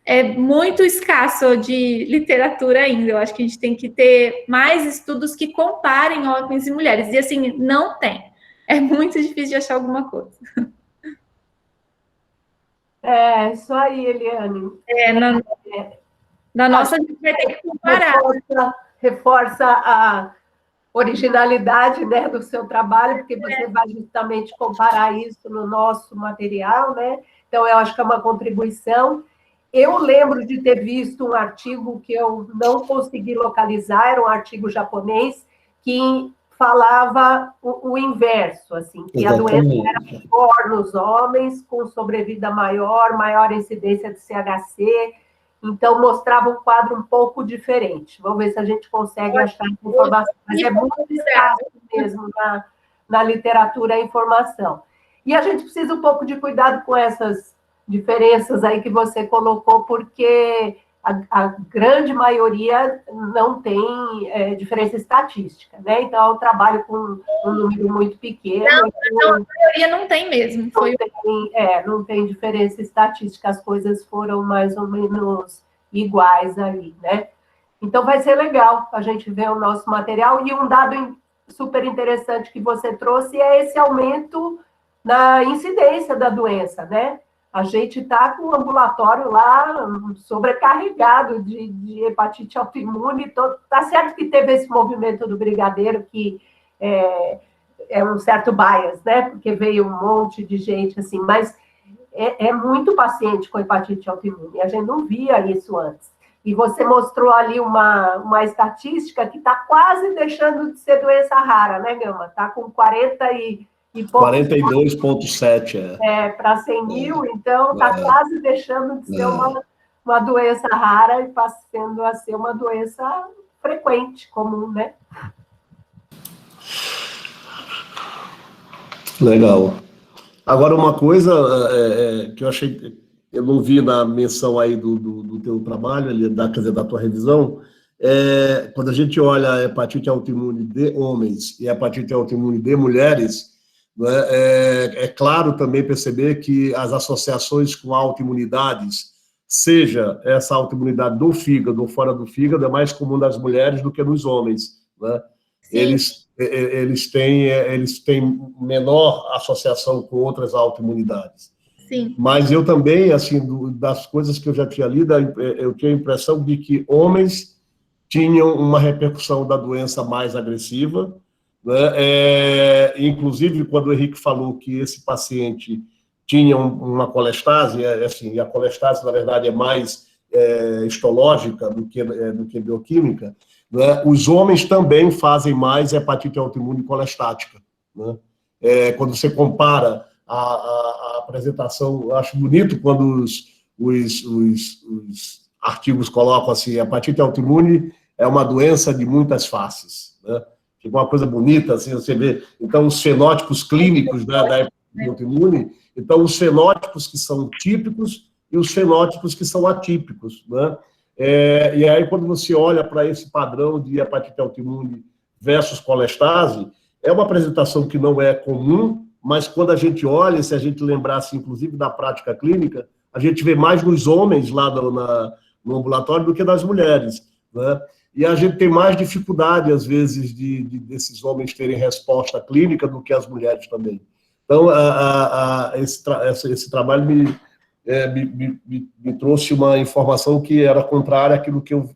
é muito escasso de literatura ainda. Eu acho que a gente tem que ter mais estudos que comparem homens e mulheres, e assim, não tem. É muito difícil de achar alguma coisa. Isso aí, Eliane. Na nossa, a gente vai ter que comparar. Reforça originalidade, né, do seu trabalho, porque você vai justamente comparar isso no nosso material, né? Então, eu acho que é uma contribuição. Eu lembro de ter visto um artigo que eu não consegui localizar, era um artigo japonês, que falava o inverso, assim, que a doença era pior nos homens, com sobrevida maior, maior incidência de CHC, então mostrava um quadro um pouco diferente. Vamos ver se a gente consegue achar informação, mas é muito escasso mesmo na literatura a informação. E a gente precisa um pouco de cuidado com essas diferenças aí que você colocou, porque a grande maioria não tem diferença estatística, né? Então, eu trabalho com um número muito pequeno. Não, a maioria não tem mesmo. Não tem diferença estatística, as coisas foram mais ou menos iguais aí, né? Então, vai ser legal a gente ver o nosso material. E um dado super interessante que você trouxe é esse aumento na incidência da doença, né? A gente está com o ambulatório lá sobrecarregado de hepatite autoimune. Está certo que teve esse movimento do Brigadeiro, que é um certo bias, né? Porque veio um monte de gente assim, mas é muito paciente com hepatite autoimune. A gente não via isso antes. E você mostrou ali uma estatística que está quase deixando de ser doença rara, né, Gama? Está com 42,7, para 100 mil, então está quase deixando de ser uma doença rara e passando a ser uma doença frequente, comum, né? Legal. Agora, uma coisa que eu achei, eu não vi na menção aí do teu trabalho, quer dizer, da tua revisão, quando a gente olha a hepatite autoimune de homens e a hepatite autoimune de mulheres, é claro também perceber que as associações com autoimunidades, seja essa autoimunidade do fígado ou fora do fígado, é mais comum nas mulheres do que nos homens, né? Eles têm menor associação com outras autoimunidades. Sim. Mas eu também, assim, das coisas que eu já tinha lido, eu tinha a impressão de que homens tinham uma repercussão da doença mais agressiva, né? Inclusive, quando o Henrique falou que esse paciente tinha uma colestase, assim, e a colestase, na verdade, é mais histológica do que bioquímica, né? Os homens também fazem mais hepatite autoimune colestática, né? Quando você compara a apresentação, eu acho bonito quando os artigos colocam assim, hepatite autoimune é uma doença de muitas faces, né? Fica uma coisa bonita, assim, você vê, então, os fenótipos clínicos da hepatite autoimune, então, os fenótipos que são típicos e os fenótipos que são atípicos, né? E aí, quando você olha para esse padrão de hepatite autoimune versus colestase, é uma apresentação que não é comum, mas quando a gente olha, se a gente lembrasse, inclusive, da prática clínica, a gente vê mais nos homens lá no ambulatório do que nas mulheres, né? E a gente tem mais dificuldade, às vezes, desses homens terem resposta clínica do que as mulheres também. Então, esse trabalho me trouxe uma informação que era contrária àquilo que eu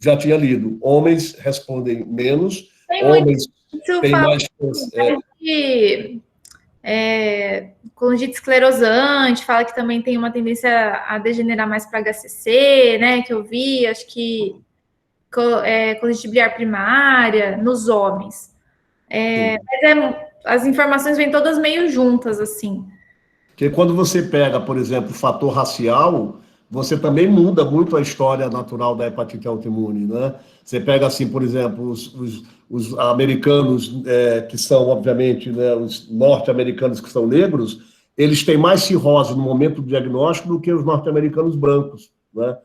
já tinha lido. Homens respondem menos, homens têm mais... Colangite esclerosante, fala que também tem uma tendência a degenerar mais para HCC, né, que eu vi, acho que colangite biliar primária, nos homens. Mas as informações vêm todas meio juntas, assim. Porque quando você pega, por exemplo, o fator racial, você também muda muito a história natural da hepatite autoimune, né? Você pega, assim, por exemplo, os americanos, que são, obviamente, né, os norte-americanos que são negros, eles têm mais cirrose no momento do diagnóstico do que os norte-americanos brancos, né?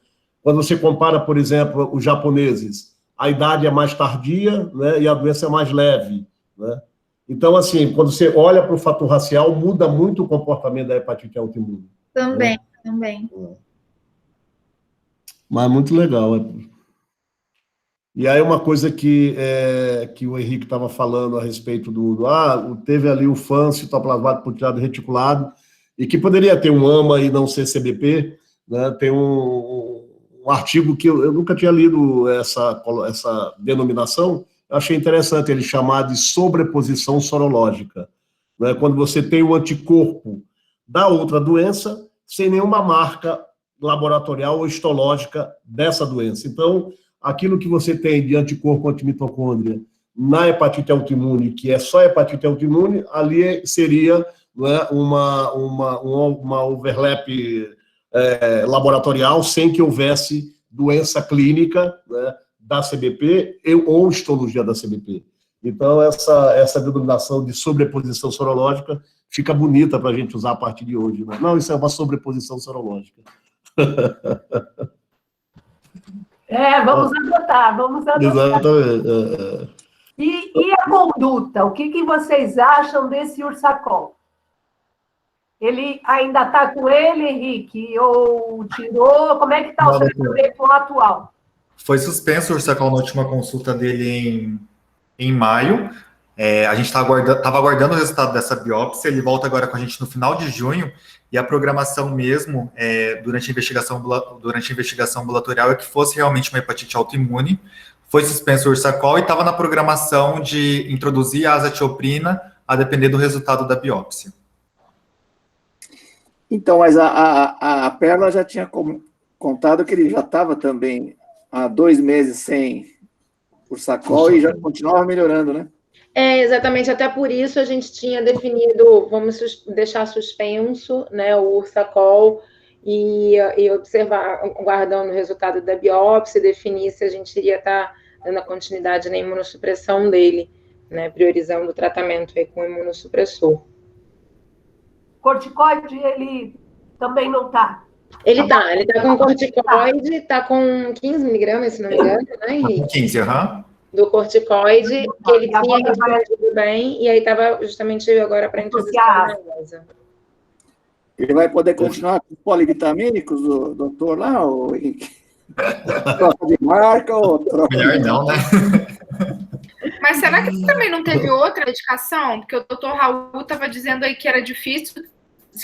Quando você compara, por exemplo, os japoneses, a idade é mais tardia, né, e a doença é mais leve, né? Então, assim, quando você olha para o fator racial, muda muito o comportamento da hepatite autoimune. Também, né? também. Mas muito legal. E aí uma coisa que o Henrique estava falando a respeito teve ali o FAN, citoplasmático putilado reticulado, e que poderia ter um AMA e não ser CBP, né? Tem um artigo que eu nunca tinha lido essa denominação, eu achei interessante ele chamar de sobreposição sorológica, né? Quando você tem o anticorpo da outra doença, sem nenhuma marca laboratorial ou histológica dessa doença. Então, aquilo que você tem de anticorpo antimitocôndria na hepatite autoimune, que é só hepatite autoimune, ali seria, né, uma overlap laboratorial sem que houvesse doença clínica, né, da CBP ou histologia da CBP. Então, essa denominação de sobreposição sorológica fica bonita para a gente usar a partir de hoje. Né? Não, isso é uma sobreposição sorológica. Vamos adotar, vamos adotar. Exatamente. E a conduta? O que vocês acham desse Ursacol? Ele ainda está com ele, Henrique? Ou tirou? Como é que está o tratamento atual? Foi suspenso o Ursacol na última consulta dele em maio. A gente estava aguardando o resultado dessa biópsia. Ele volta agora com a gente no final de junho. E a programação mesmo, durante a investigação ambulatorial, é que fosse realmente uma hepatite autoimune. Foi suspenso o Ursacol e estava na programação de introduzir a azatioprina a depender do resultado da biópsia. Então, mas a Perla já tinha contado que ele já estava também há 2 meses sem Ursacol e já continuava melhorando, né? Exatamente, até por isso a gente tinha definido, vamos deixar suspenso, né, o Ursacol e observar, aguardando o resultado da biópsia, definir se a gente iria estar dando a continuidade na imunossupressão dele, né, priorizando o tratamento aí com imunossupressor. Corticoide, ele também não está? Ele tá com corticoide, está com 15 miligramas, se não me engano, né, Henrique? 15, do corticoide, que ele tinha respondido bem, e aí estava justamente agora para introduzir a analisa. Ele vai poder continuar com os polivitamínicos, o doutor lá, ou troca de marca, ou troca melhor não, né? Mas será que também não teve outra medicação? Porque o doutor Raul estava dizendo aí que era difícil,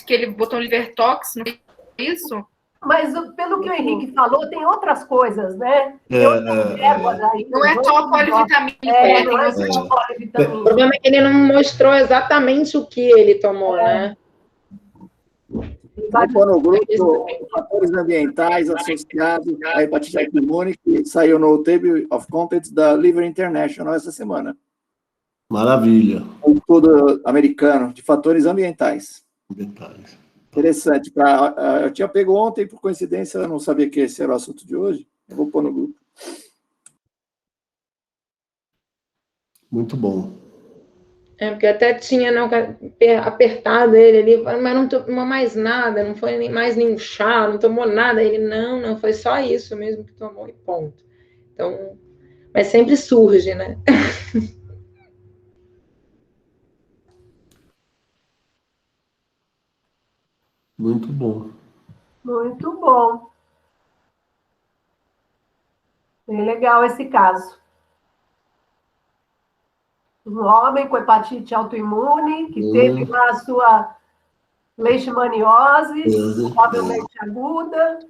que ele botou Livertox, não é isso? Mas, pelo que o Henrique falou, tem outras coisas, né? Não é só polivitamínico. Não é só polivitamínico. O problema é que ele não mostrou exatamente o que ele tomou, né? Ficou no grupo fatores ambientais associados à hepatite autoimune, que saiu no Table of Contents da Liver International essa semana. Maravilha. Um estudo americano de fatores ambientais. Interessante. Eu tinha pego ontem, por coincidência, eu não sabia que esse era o assunto de hoje. Eu vou pôr no grupo. Muito bom. Porque até tinha apertado ele ali, mas não tomou mais nada, não foi nem mais nenhum chá, não tomou nada. Ele, não, foi só isso mesmo que tomou e ponto. Então, mas sempre surge, né? Muito bom. Muito bom. Bem legal esse caso. Um homem com hepatite autoimune, que teve lá a sua leishmaniose, provavelmente aguda,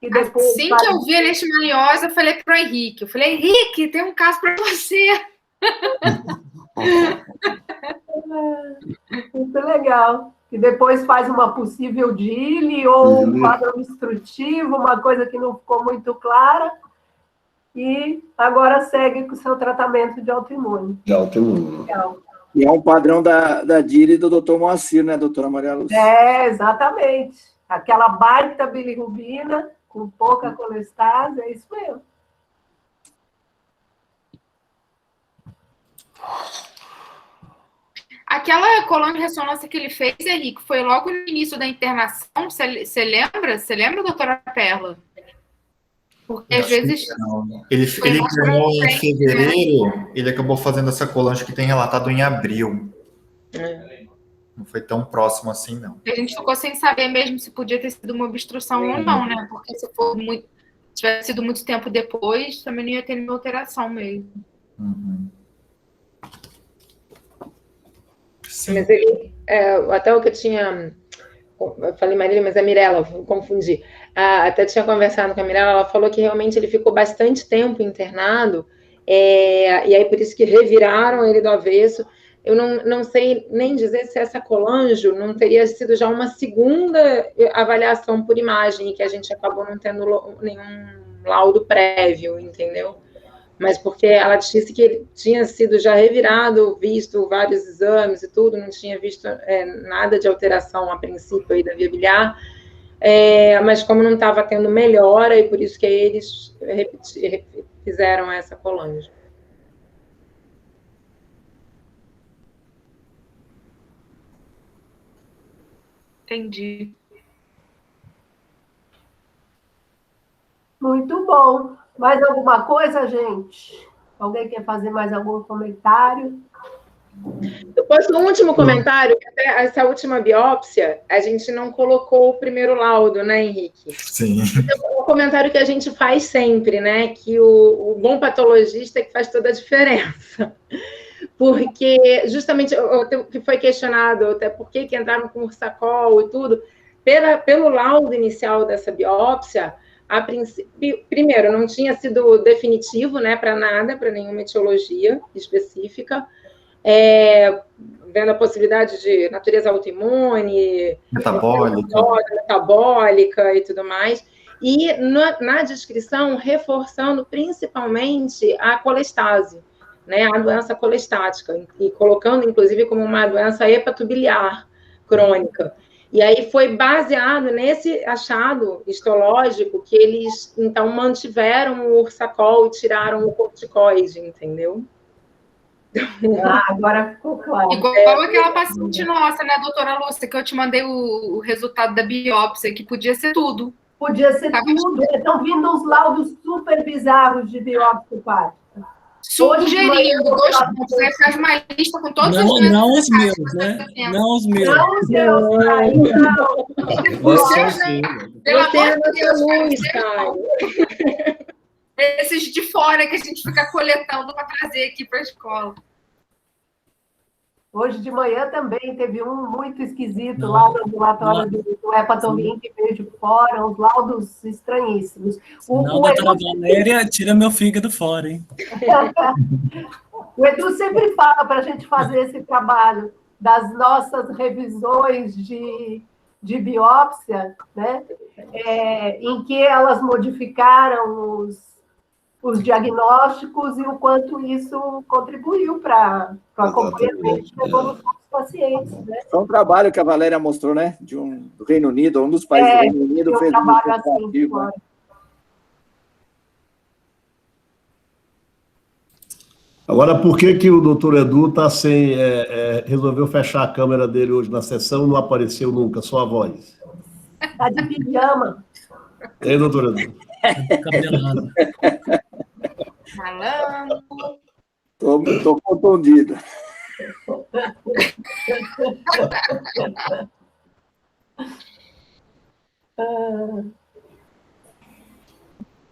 e depois... Assim que eu vi a leishmaniose, eu falei para o Henrique, Henrique, tem um caso para você. Muito legal. E depois faz uma possível DILI ou um quadro obstrutivo, uma coisa que não ficou muito clara, e agora segue com o seu tratamento de autoimune. De autoimune. Legal. E é um padrão da DILI do Dr. Moacir, né, doutora Maria Lúcia? Exatamente. Aquela baita bilirrubina com pouca colestase, é isso mesmo. Aquela coluna de ressonância que ele fez, Henrique, foi logo no início da internação. Você lembra? Você lembra, doutora Perla? Porque às vezes... Ele internou em fevereiro, ele acabou fazendo essa coluna que tem relatado em abril. Não foi tão próximo assim, não. A gente ficou sem saber mesmo se podia ter sido uma obstrução ou não, né? Porque se tivesse sido muito tempo depois, também não ia ter nenhuma alteração mesmo. Mas ele, até o que eu tinha... Eu falei Marília, mas é Mirella, confundi. Até tinha conversado com a Mirella, ela falou que realmente ele ficou bastante tempo internado e aí por isso que reviraram ele do avesso. Eu não sei nem dizer se essa colanjo não teria sido já uma segunda avaliação por imagem, que a gente acabou não tendo nenhum laudo prévio, entendeu? Mas porque ela disse que ele tinha sido já revirado, visto vários exames e tudo, não tinha visto nada de alteração a princípio aí da via biliar, mas como não estava tendo melhora, e por isso que eles fizeram essa colange. Entendi. Muito bom. Mais alguma coisa, gente? Alguém quer fazer mais algum comentário? Depois, no último comentário, até essa última biópsia, a gente não colocou o primeiro laudo, né, Henrique? Sim. É um comentário que a gente faz sempre, né? Que o bom patologista é que faz toda a diferença. Porque, justamente, o que foi questionado, até por que entraram com ursacol e tudo, pelo laudo inicial dessa biópsia, a princípio, primeiro, não tinha sido definitivo, né, para nada, para nenhuma etiologia específica, vendo a possibilidade de natureza autoimune, metabólica e tudo mais, e na descrição, reforçando principalmente a colestase, né, a doença colestática, e colocando, inclusive, como uma doença hepatobiliar crônica. E aí foi baseado nesse achado histológico que eles, então, mantiveram o ursacol e tiraram o corticoide, entendeu? Agora ficou claro. Igual aquela paciente nossa, né, doutora Lúcia, que eu te mandei o resultado da biópsia, que podia ser tudo. Podia ser tudo. Estão vindo uns laudos super bizarros de biópsia hepática. Sugerindo, você faz uma lista com todos os meus. Não os meus, né? Não os meus. Não os meus, não. Pelo amor de Deus, esses de fora que a gente fica coletando para trazer aqui para a escola. Hoje de manhã também teve um muito esquisito lá no ambulatório do Hepatorrim, que veio de fora, uns laudos estranhíssimos. Doutora Valéria, tira meu fígado fora, hein? O Edu sempre fala para a gente fazer esse trabalho das nossas revisões de biópsia, né? Em que elas modificaram os diagnósticos e o quanto isso contribuiu para o acompanhamento da evolução dos pacientes. Né? Foi um trabalho que a Valéria mostrou, né? Do Reino Unido, um dos países do Reino Unido fez um trabalho assim. Né? Agora, por que o doutor Edu está sem... resolveu fechar a câmera dele hoje na sessão e não apareceu nunca, só a voz? Está de pijama. Ei, doutor Edu? Cabelado. Falando. Estou confundida.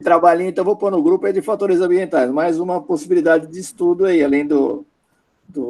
Trabalhinho, então vou pôr no grupo aí de fatores ambientais, mais uma possibilidade de estudo aí, além do